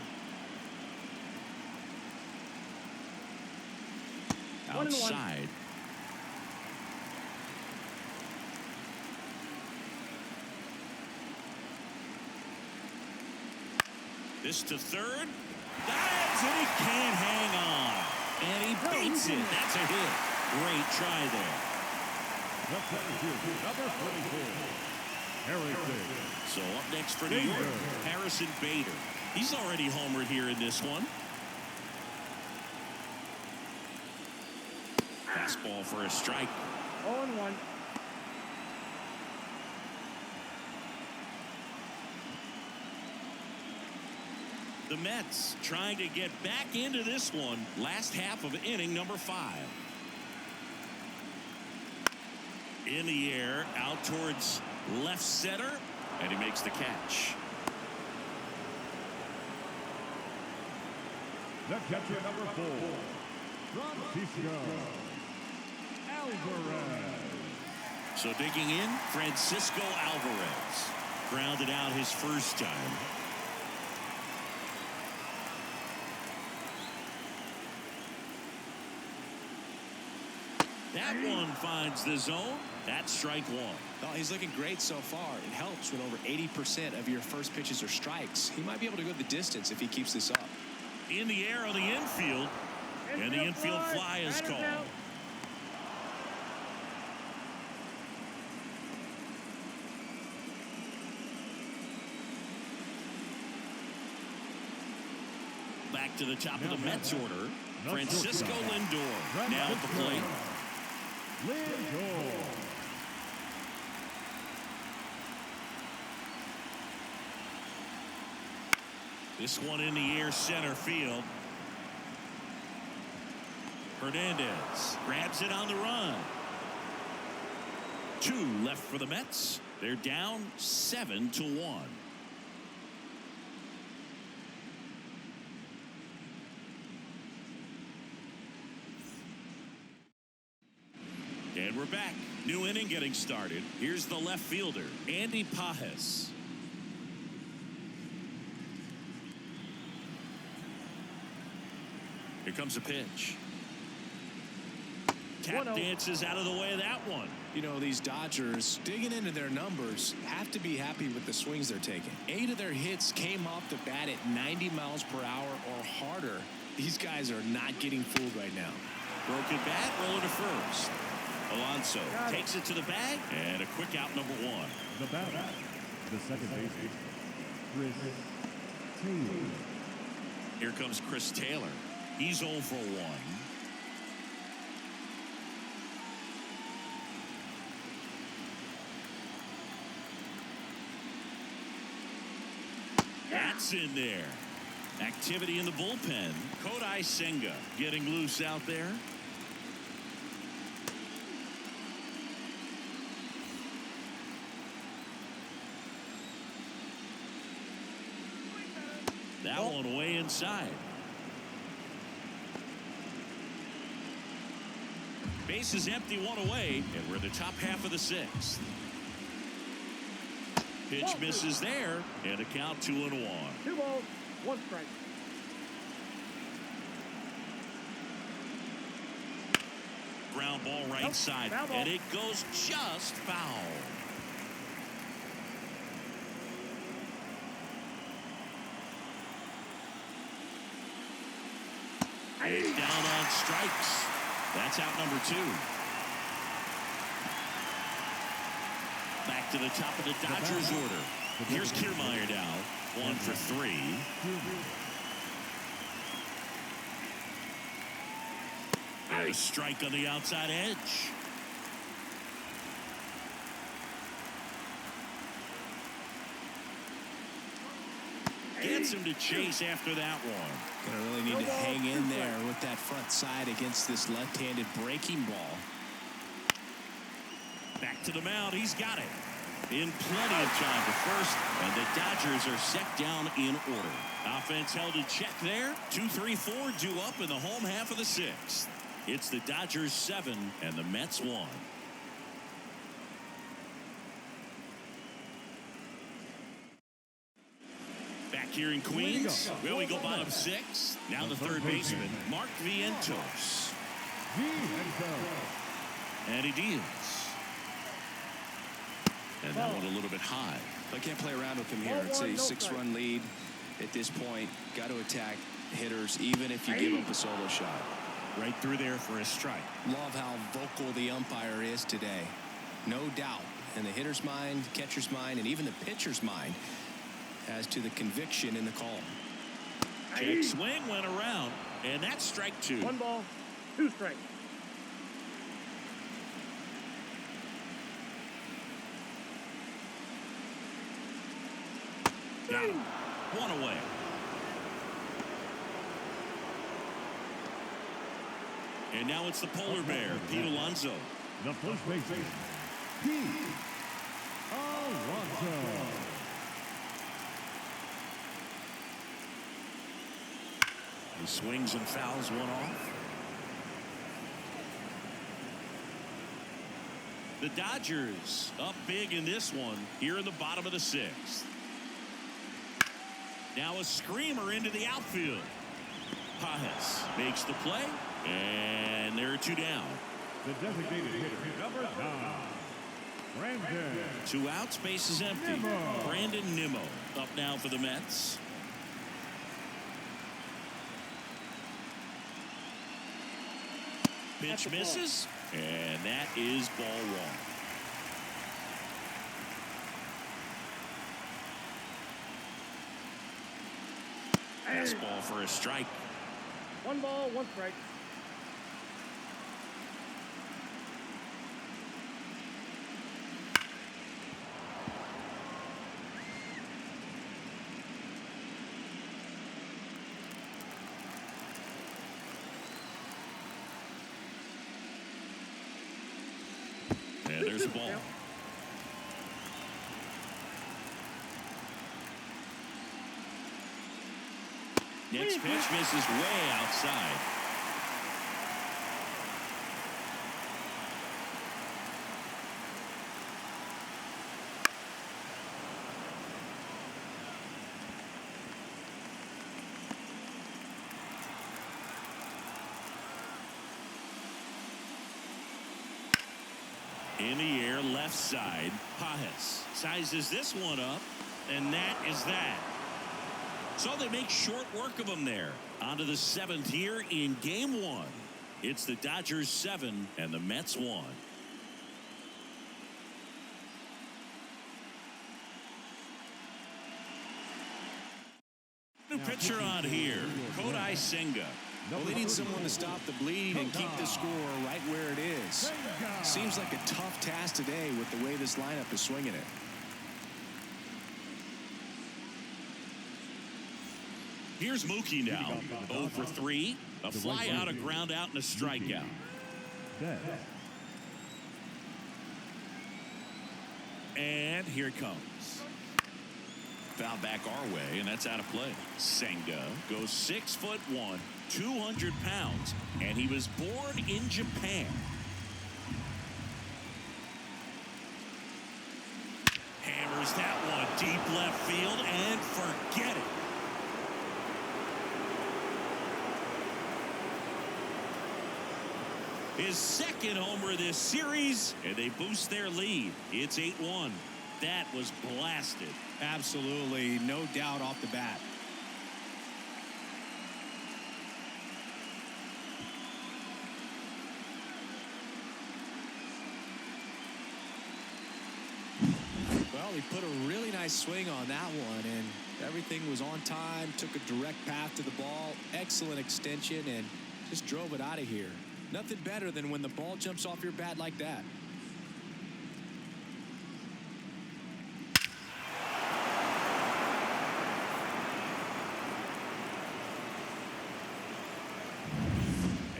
Outside. This to third. Dives and he can't hang on. And he beats it. That's a hit. Great try there. Number 44. Harrison. So up next for New York, Harrison Bader. He's already homered here in this one. Fastball for a strike. 0-1. The Mets trying to get back into this one. Last half of inning number 5. In the air, out towards left center, and he makes the catch. The catcher, number 4. Francisco Alvarez. So digging in, Francisco Alvarez. Grounded out his first time. That one finds the zone. That's strike 1. Oh, he's looking great so far. It helps when over 80% of your first pitches are strikes. He might be able to go the distance if he keeps this up. In the air on the infield. And the infield fly is called. Back to the top of the Mets order. Francisco Lindor now at the plate. Lindor. This one in the air center field. Hernandez grabs it on the run. 2 left for the Mets. They're down 7-1. And we're back. New inning getting started. Here's the left fielder, Andy Pajes. Here comes a pitch. Tap dances out of the way of that one. You know, these Dodgers, digging into their numbers, have to be happy with the swings they're taking. 8 of their hits came off the bat at 90 miles per hour or harder. These guys are not getting fooled right now. Broken bat, rolling to first. Alonso takes it to the bag, and a quick out, number 1. The batter, the second baseman, Chris Taylor. Here comes Chris Taylor. He's 0 for 1. That's in there. Activity in the bullpen. Kodai Senga getting loose out there. That one way inside. Base is empty, 1 away, and we're in the top half of the 6th. Pitch misses there, and a count 2-1. 2 balls, 1 strike. Ground ball right side, and it goes just foul. It's down on strikes. That's out number 2. to the top of the Dodgers order. Here's Kiermaier now, 1 for 3. And a strike on the outside edge. Gets him to chase after that one. Gonna really need to hang in there with that front side against this left-handed breaking ball. Back to the mound. He's got it. In plenty of time to first, and the Dodgers are set down in order. Offense held in check there. 2-3-4 due up in the home half of the 6th. It's the Dodgers 7 and the Mets 1. Back here in Queens, where we go bottom 6. Now the third baseman, Mark Vientos. And he deals. And that one a little bit high. I can't play around with him here. It's a 6-run lead at this point. Got to attack hitters, even if you give up a solo shot. Right through there for a strike. Love how vocal the umpire is today. No doubt in the hitter's mind, catcher's mind, and even the pitcher's mind as to the conviction in the call. Check swing went around, and that's strike 2. 1 ball, 2 strikes. Got him. 1 away. And now it's the polar bear, Pete Alonso. The first baseman, Pete Alonso. He swings and fouls one off. The Dodgers up big in this one here in the bottom of the 6th. Now a screamer into the outfield. Pajes makes the play, and there are 2 down. The designated hitter, number 9, Brandon. 2 outs, base is empty. Nimmo. Brandon Nimmo up now for the Mets. Pitch misses, and that is ball 1. Fastball for a strike. 1 ball, 1 strike. And there's a ball. Next pitch misses way outside. In the air, left side. Pajes sizes this one up, and that is that. So they make short work of him there. On to the 7th here in game 1. It's the Dodgers 7 and the Mets 1. New pitcher on here, Kodai Senga. Well, they need someone to stop the bleed and keep the score right where it is. Seems like a tough task today with the way this lineup is swinging it. Here's Mookie now, 0 for 3. A fly out, a ground out, and a strikeout. And here it comes. Foul back our way, and that's out of play. Senga goes 6'1", 200 pounds, and he was born in Japan. Hammers that one deep left field, and forget it. His second homer this series, and they boost their lead. It's 8-1. That was blasted. Absolutely, no doubt off the bat. Well, he put a really nice swing on that one, and everything was on time, took a direct path to the ball, excellent extension, and just drove it out of here. Nothing better than when the ball jumps off your bat like that.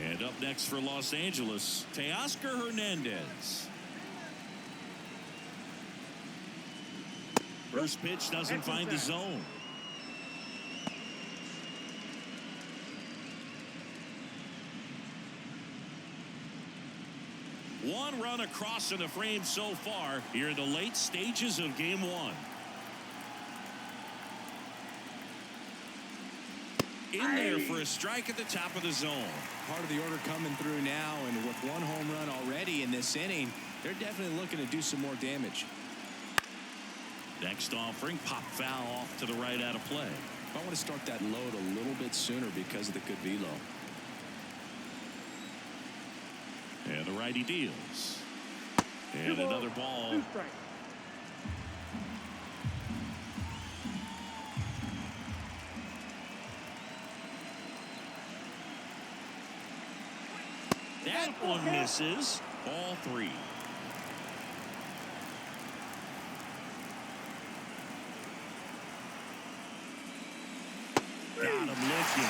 And up next for Los Angeles, Teoscar Hernandez. First pitch doesn't find the zone. One run across in the frame so far here in the late stages of game one. In there for a strike at the top of the zone. Part of the order coming through now, and with one home run already in this inning, they're definitely looking to do some more damage. Next offering, pop foul off to the right out of play. I want to start that load a little bit sooner because of the good velo. And the righty deals. And another ball. 2 strikes. That one misses. Ball 3. Got him looking.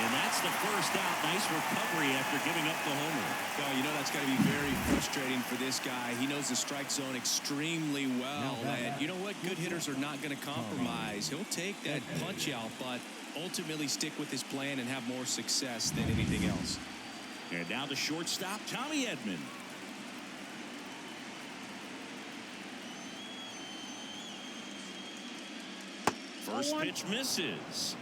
And that's the first out. Nice recovery after giving up the homer. Well, you know that's got to be very frustrating for this guy. He knows the strike zone extremely well. And you know what? Good hitters are not going to compromise. He'll take that punch out, but ultimately stick with his plan and have more success than anything else. And now the shortstop, Tommy Edman. First pitch misses.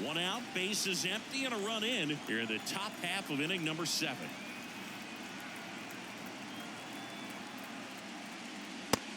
One out, base is empty, and a run in here in the top half of inning number 7.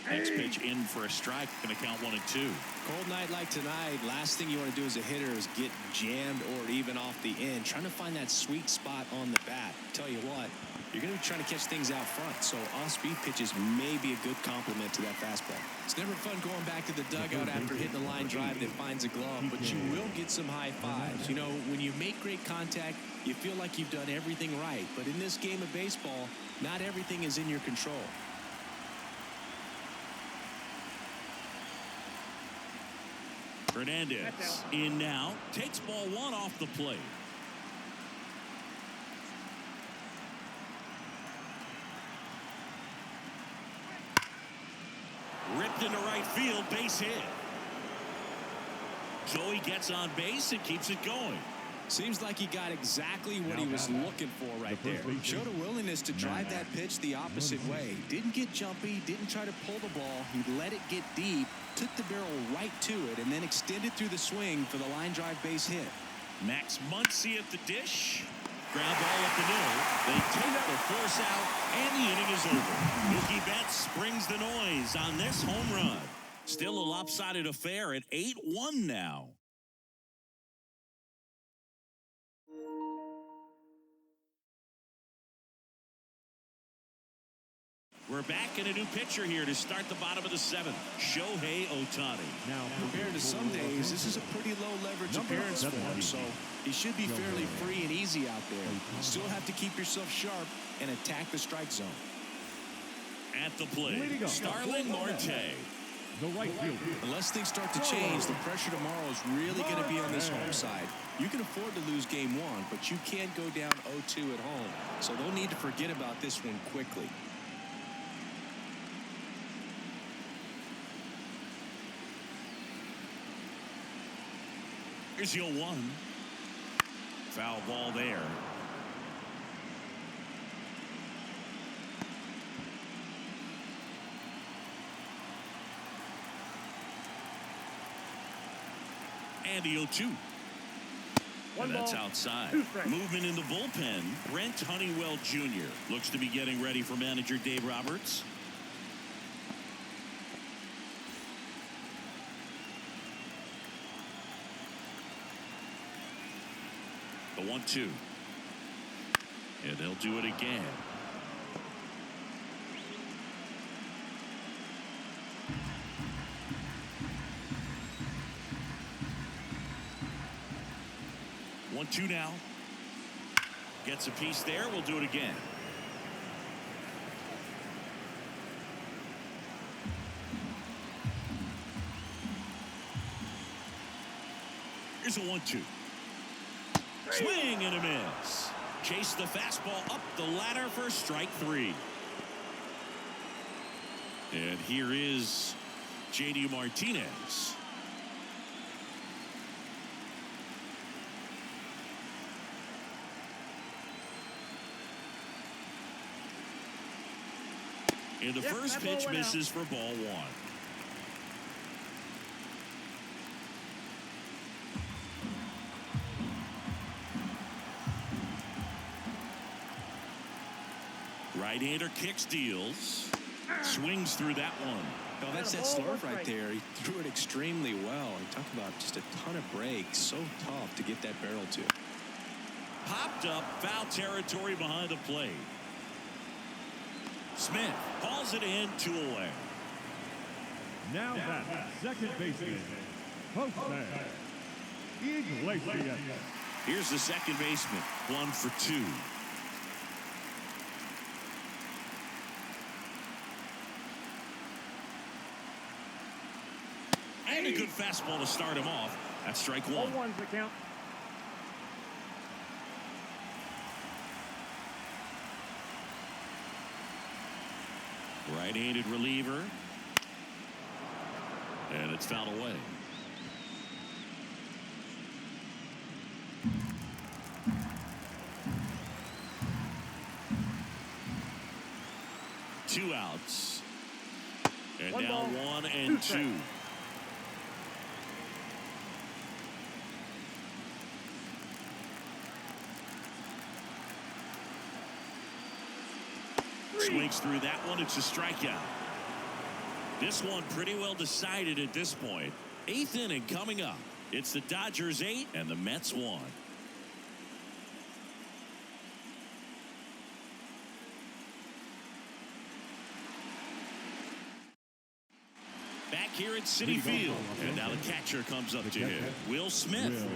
Next pitch in for a strike. Going to count 1 and 2. Cold night like tonight, last thing you want to do as a hitter is get jammed or even off the end. Trying to find that sweet spot on the bat. Tell you what, you're going to be trying to catch things out front, so off-speed pitches may be a good complement to that fastball. It's never fun going back to the dugout after hitting a line drive that finds a glove, but you will get some high fives. You know, when you make great contact, you feel like you've done everything right, but in this game of baseball, not everything is in your control. Hernandez in now, takes ball 1 off the plate. Ripped into right field, base hit. Joey gets on base and keeps it going. Seems like he got exactly what he was looking for right there. Showed a willingness to drive that pitch the opposite way. Didn't get jumpy, didn't try to pull the ball. He let it get deep, took the barrel right to it, and then extended through the swing for the line drive base hit. Max Muncy at the dish. Ground ball up the middle. They take the force out, and the inning is over. Mookie Betts brings the noise on this home run. Still a lopsided affair at 8-1 now. We're back in a new pitcher here to start the bottom of the 7th. Shohei Ohtani. Now, compared to some days, this is a pretty low leverage appearance for him, so he should be fairly free and easy out there. Still have to keep yourself sharp and attack the strike zone. At the plate, Starling Marte. The right fielder. Unless things start to change, the pressure tomorrow is really going to be on this home side. You can afford to lose game 1, but you can't go down 0-2 at home. So they'll need to forget about this one quickly. Here's your 1. Foul ball there. And the 0-2. And that's ball, outside. 2 strikes. Movement in the bullpen. Brent Honeywell Jr. looks to be getting ready for manager Dave Roberts. The 1-2. And they'll do it again. One, two now. Gets a piece there. We'll do it again. Here's a 1-2. Swing and a miss. Chase the fastball up the ladder for strike 3. And here is J.D. Martinez. And the first pitch misses for ball 1. Right-hander kicks, deals, swings through that one. Oh, that's that slurve right there. He threw it extremely well. He talked about just a ton of breaks. So tough to get that barrel to. Popped up, foul territory behind the plate. Smith hauls it in, 2 away. Now that second baseman, postman, Iglesias. Here's the second baseman, 1 for 2. And a good fastball to start him off. That's strike 1. 0-1's the count. Right-handed reliever. And it's fouled away. Two outs. And One now ball, 1 and 2 2. Swings through that one. It's a strikeout. This one pretty well decided at this point. 8th inning coming up. It's the Dodgers 8 and the Mets 1. Back here at Citi Field. And now the catcher comes up to him. Will Smith.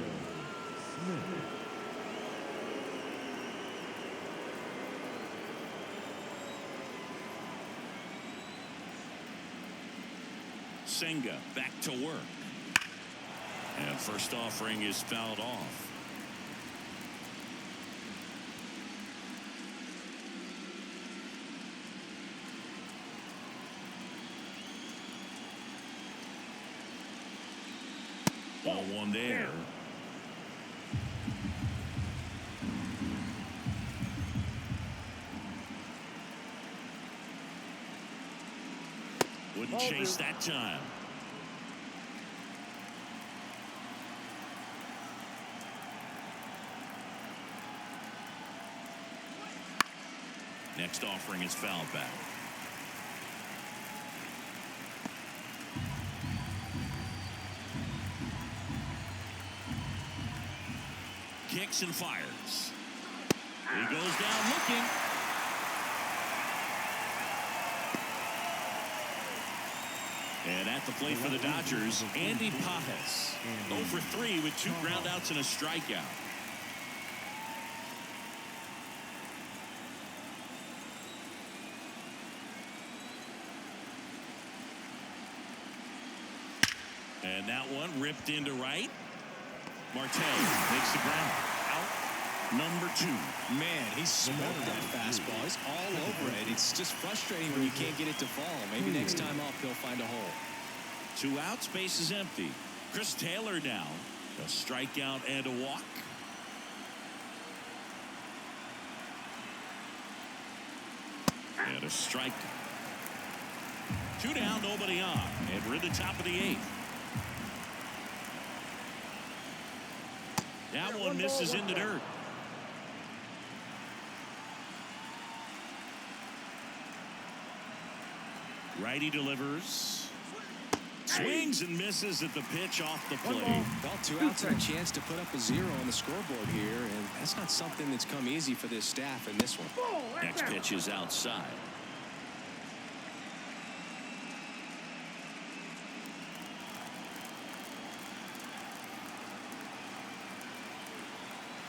Senga back to work. And first offering is fouled off. Ball 1 there. Wouldn't chase that time. Next offering is fouled back. Kicks and fires. He goes down looking. And at the plate for the Dodgers, Andy Pajes. 0 for 3 with 2 groundouts and a strikeout. And that one ripped into right. Marte makes the ground. Out number 2. Man, he smoked that fastball. He's all over it. It's just frustrating when you can't get it to fall. Maybe next time up he'll find a hole. 2 outs, base is empty. Chris Taylor now. A strikeout and a walk. And a strike. 2 down, nobody on. And we're in the top of the 8th. That one misses in the dirt. Righty delivers. Swings and misses at the pitch off the plate. Well, 2 outs and a chance to put up a 0 on the scoreboard here, and that's not something that's come easy for this staff in this one. Next pitch is outside.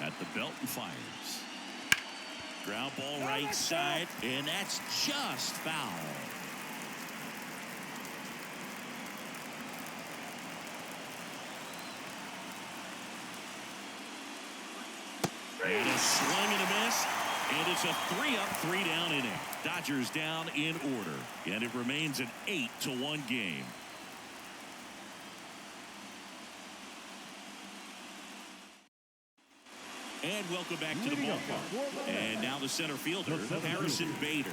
At the belt and fires. Ground ball right side, and that's just foul. And a swing and a miss, and it's a 3-up, 3-down inning. Dodgers down in order, and it remains an 8-1 game. And welcome back to the ballpark. And now the center fielder, Harrison Bader.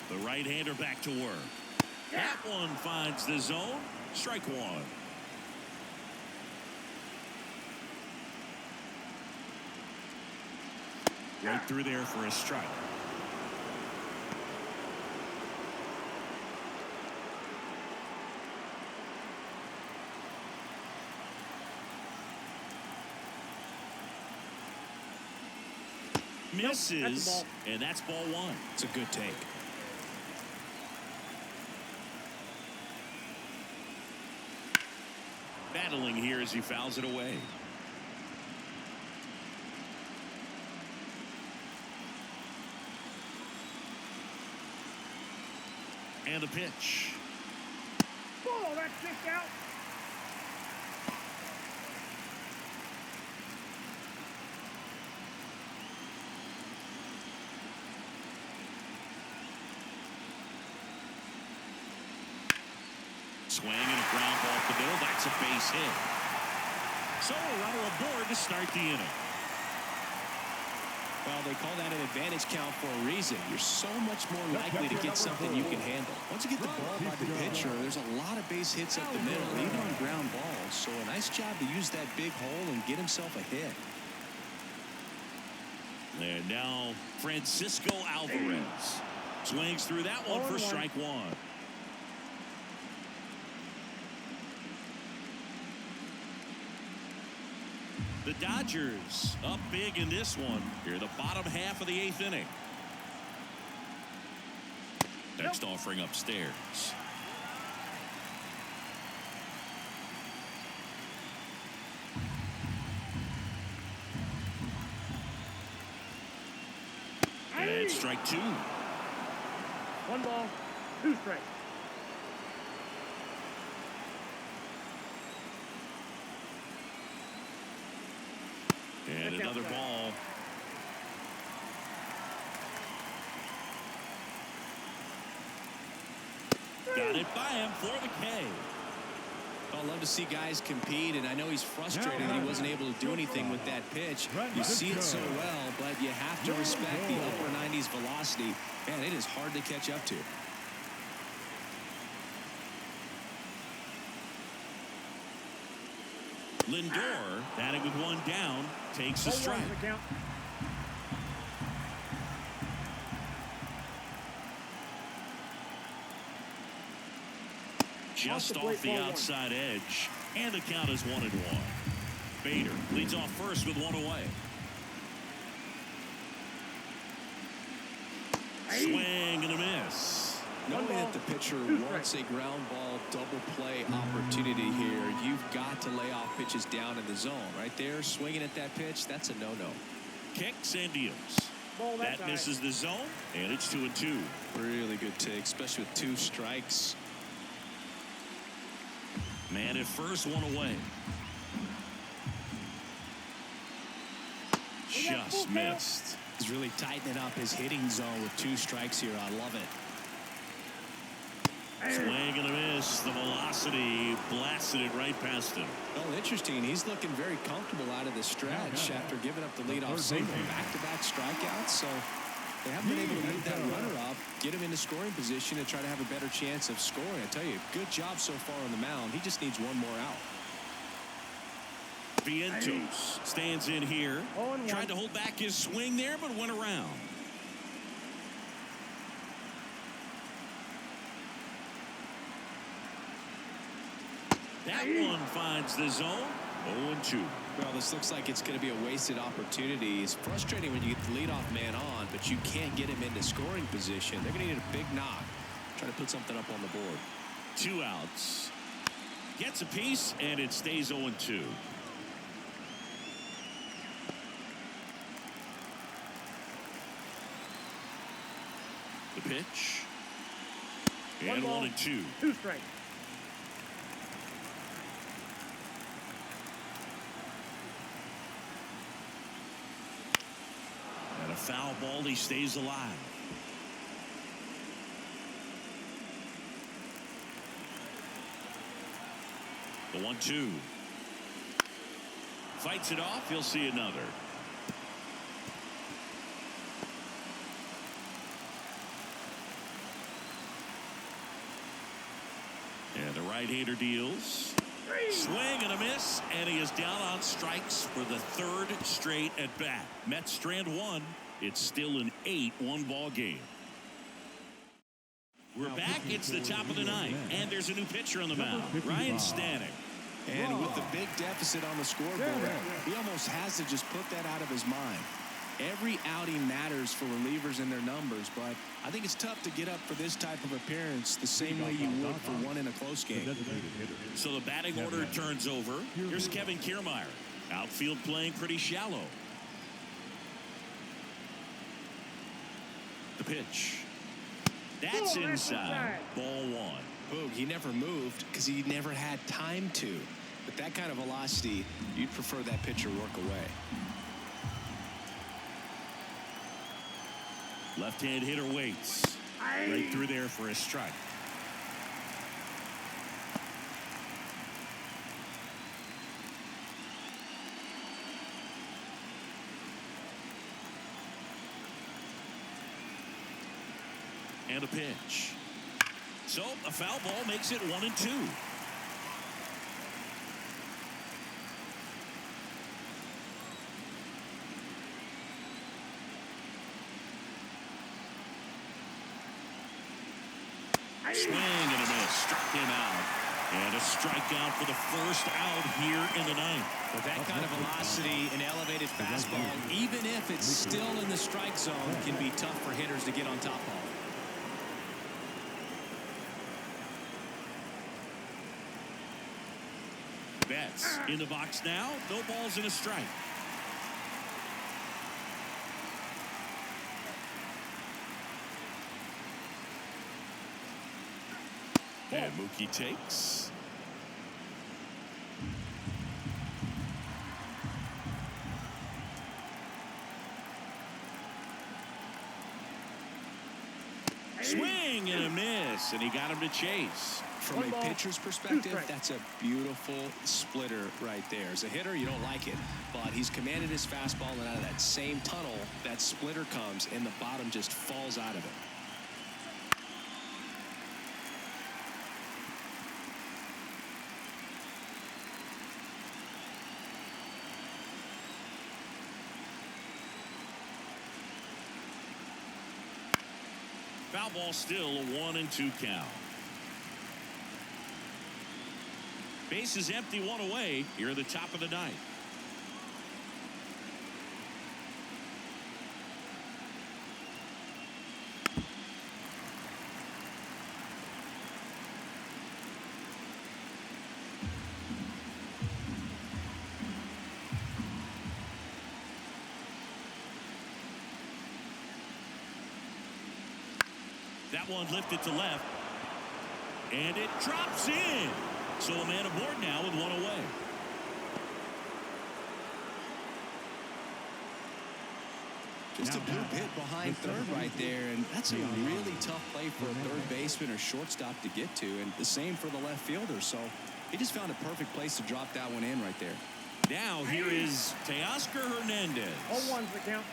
The right-hander back to work. That one finds the zone. Strike one. Right through there for a strike. Misses, and that's ball one. It's a good take. Battling here as he fouls it away. And the pitch. Oh, that's kicked out. Swing and a ground ball up the middle. That's a base hit. So a runner aboard to start the inning. Well, they call that an advantage count for a reason. You're so much more likely to get something you can handle. Once you get the ball by the pitcher, there's a lot of base hits up the middle, even on ground balls. So a nice job to use that big hole and get himself a hit. And now Francisco Alvarez swings through that one for strike one. The Dodgers up big in this one. Here, the bottom half of the 8th inning. Next offering upstairs. And strike two. 1 ball, 2 strikes. And another ball. Got it by him for the K. I love to see guys compete, and I know he's frustrated that he wasn't able to do anything with that pitch. You see it so well, but you have to respect the upper 90s velocity. Man, it is hard to catch up to. Lindor, batting with 1 down, takes a strike. Just off the outside edge, and the count is 1-1. Bader leads off first with 1 away. Swing and a miss. Knowing that the pitcher wants a ground ball double play opportunity here, you've got to lay off pitches down in the zone. Right there, swinging at that pitch, that's a no-no. Kicks and deals. That misses the zone, and it's 2-2. Really good take, especially with 2 strikes. Man at first, 1 away. Just missed. He's really tightening up his hitting zone with 2 strikes here. I love it. Swing and a miss. The velocity blasted it right past him. Well, interesting. He's looking very comfortable out of the stretch after giving up the leadoff single. Back-to-back strikeouts. So They haven't been able to move that runner up, get him into scoring position, and try to have a better chance of scoring. I tell you, good job so far on the mound. He just needs one more out. Vientos stands in here. Tried to hold back his swing there, but went around. That one finds the zone. 0-2. Well, this looks like it's going to be a wasted opportunity. It's frustrating when you get the leadoff man on, but you can't get him into scoring position. They're going to need a big knock. Try to put something up on the board. 2 outs. Gets a piece, and it stays 0-2. The pitch. And 1-2. 2 strikes. And a foul ball. He stays alive. The 1-2. Fights it off. He'll see another. And the right-hander deals. Swing and a miss, and he is down on strikes for the 3rd straight at bat. Mets strand 1. It's still an 8-1 ball game. We're back. It's the top of the 9th, and there's a new pitcher on the mound, Ryan Stanek. And with the big deficit on the scoreboard, he almost has to just put that out of his mind. Every outing matters for relievers and their numbers, but I think it's tough to get up for this type of appearance the same way you would for one in a close game. So the batting order turns over. Here's Kevin Kiermaier. Outfield playing pretty shallow. The pitch. That's inside. Ball 1. Boog, he never moved because he never had time to. With that kind of velocity, you'd prefer that pitcher work away. Left-hand hitter waits. Right through there for a strike. And a pitch. So a foul ball makes it 1-2. Swing and a miss. Struck him out. And a strikeout for the first out here in the 9th. With that kind of velocity and elevated fastball, even if it's still in the strike zone, can be tough for hitters to get on top of. Betts in the box now. No balls and a strike. And Mookie takes. Swing and a miss, and he got him to chase. From a pitcher's perspective, that's a beautiful splitter right there. As a hitter, you don't like it, but he's commanded his fastball, and out of that same tunnel, that splitter comes, and the bottom just falls out of it. Foul ball, still a 1-2 count. Base is empty, 1 away. Here at the top of the 9th. That one lifted to left. And it drops in. So a man aboard now with 1 away. Just a bloop hit behind third right there, and that's a really tough play for a third baseman or shortstop to get to, and the same for the left fielder. So he just found a perfect place to drop that one in right there. Now here is Teoscar Hernandez. 0-1's the count.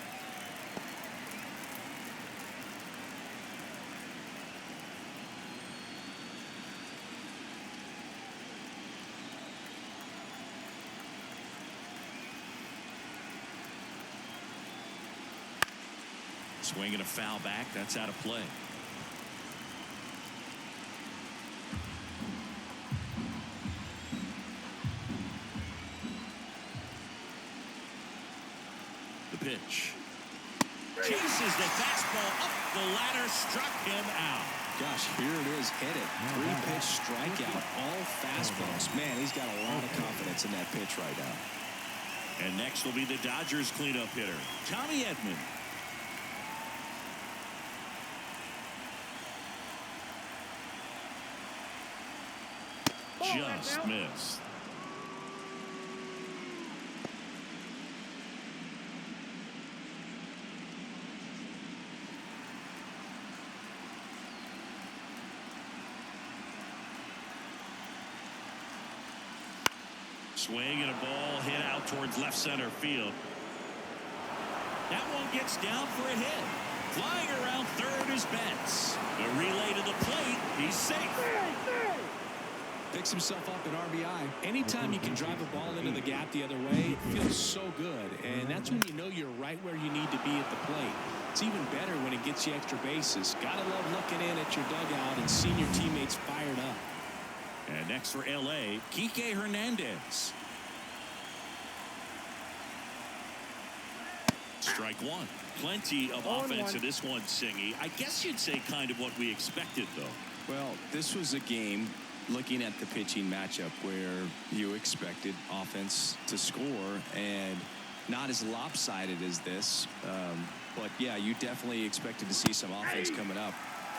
Swinging a foul back. That's out of play. The pitch. Chases the fastball up the ladder. Struck him out. Gosh, here it is, hit it. 3-pitch strikeout, all fastballs. Man, he's got a lot of confidence in that pitch right now. And next will be the Dodgers cleanup hitter, Tommy Edman. Just missed. Swing and a ball hit out towards left center field. That one gets down for a hit. Flying around third is Betts. The relay to the plate. He's safe. Picks himself up an RBI. Anytime you can drive a ball into the gap the other way, it feels so good. And that's when you know you're right where you need to be at the plate. It's even better when it gets you extra bases. Gotta love looking in at your dugout and seeing your teammates fired up. And next for L.A., Kike Hernandez. Strike one. Plenty of offense in this one, Singy. I guess you'd say kind of what we expected, though. Well, this was a game, looking at the pitching matchup, where you expected offense to score, and not as lopsided as this. But, yeah, you definitely expected to see some offense coming up.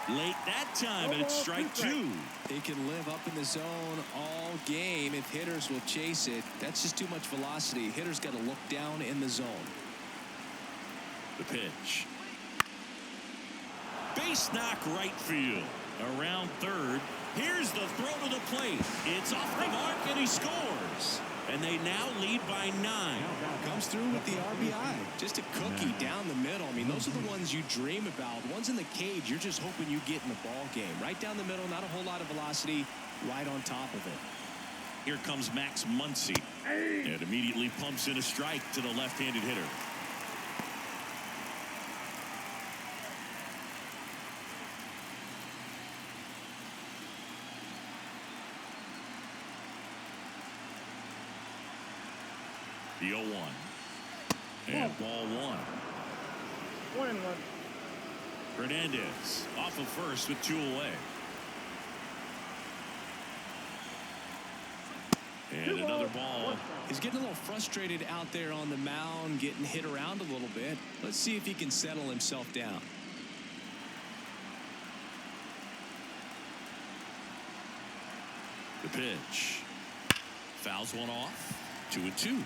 Late that time, and it's strike two. He can live up in the zone all game if hitters will chase it. That's just too much velocity. Hitters got to look down in the zone. The pitch. Base knock right field. Around third. Here's the throw to the plate. It's off the mark, and he scores. And they now lead by 9. Comes through with the RBI. Just a cookie down the middle. I mean, those are the ones you dream about. Ones in the cage, you're just hoping you get in the ball game. Right down the middle, not a whole lot of velocity, right on top of it. Here comes Max Muncy. And immediately pumps in a strike to the left-handed hitter. The 0-1. And ball one. 1-1. Hernandez off of first with 2 away. And another ball. He's getting a little frustrated out there on the mound, getting hit around a little bit. Let's see if he can settle himself down. The pitch. Fouls one off. 2-2.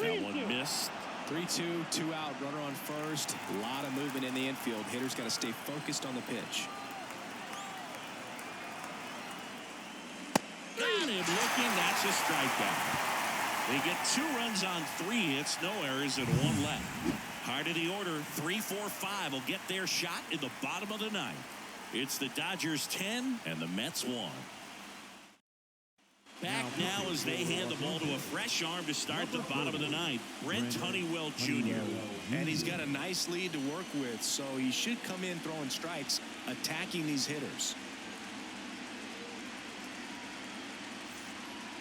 That one missed. 3-2, 2 out, runner on first. A lot of movement in the infield. Hitters got to stay focused on the pitch. Got him looking. That's a strikeout. They get 2 runs on 3 hits, no errors, and 1 left. Heart of the order, 3, 4, 5 will get their shot in the bottom of the 9th. It's the Dodgers 10 and the Mets 1. Back now as they hand the ball to a fresh arm to start the bottom of the 9th, Brent Honeywell Jr. And he's got a nice lead to work with, so he should come in throwing strikes, attacking these hitters.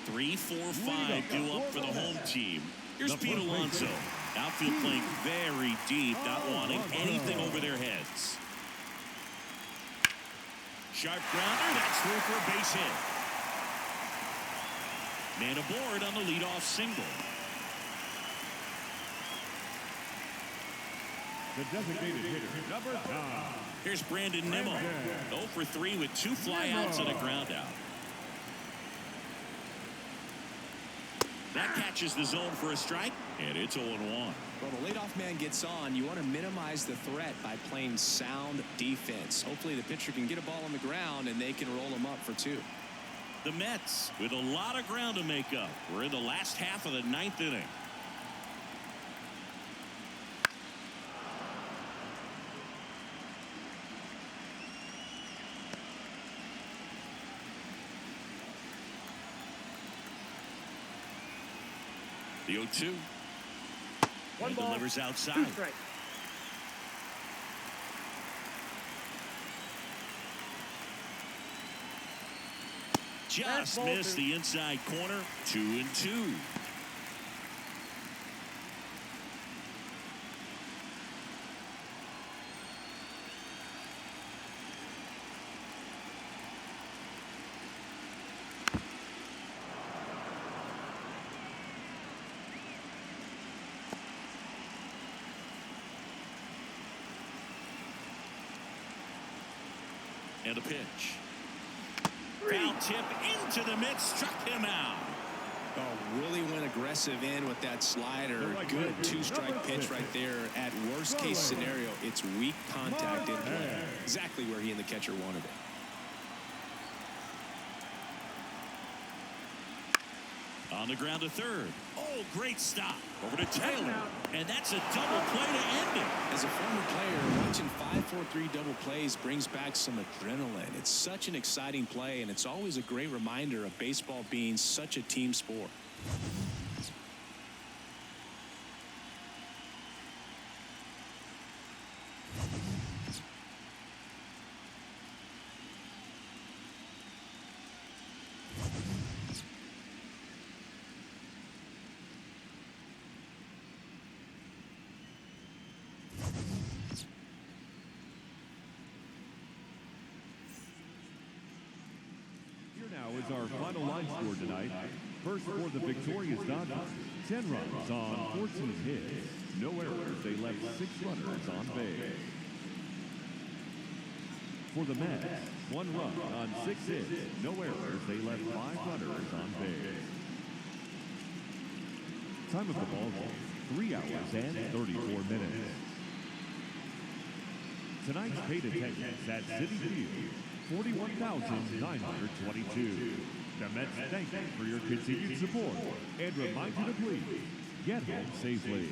3, 4, 5 due up for the home team. Here's Pete Alonso. Outfield playing very deep, not wanting anything over their heads. Sharp grounder, that's through for a base hit. Man aboard on the leadoff single. The designated hitter, number 9. Here's Brandon Nimmo. 0 for 3 with 2 flyouts and a ground out. That catches the zone for a strike, and it's 0-1. Well, the leadoff man gets on. You want to minimize the threat by playing sound defense. Hopefully the pitcher can get a ball on the ground, and they can roll him up for 2. The Mets with a lot of ground to make up. We're in the last half of the 9th inning. The 0-2. One And ball, delivers 2 outside. strikes. Just Fastball, missed 2. the inside corner. 2-2. And a pitch. 3. Foul tip into the mid, struck him out. Oh, really went aggressive in with that slider. Good 2-strike pitch right there. At worst case scenario, it's weak contact in play. Exactly where he and the catcher wanted it. On the ground to third. Oh, great stop. Over to Taylor. And that's a double play to end it. As a former player, watching 5-4-3 double plays brings back some adrenaline. It's such an exciting play, and it's always a great reminder of baseball being such a team sport. Now is our final line score tonight. First for the victorious Dodgers, 10 runs on 14 hits. No errors. They left 6 runners on base. For the Mets, 1 run on 6 hits. No errors. They left 5 runners on base. Time of the ball game, 3 hours and 34 minutes. Tonight's paid attendance at Citi Field, 41,922. The Mets thank you for your continued support and remind you to please get home safely.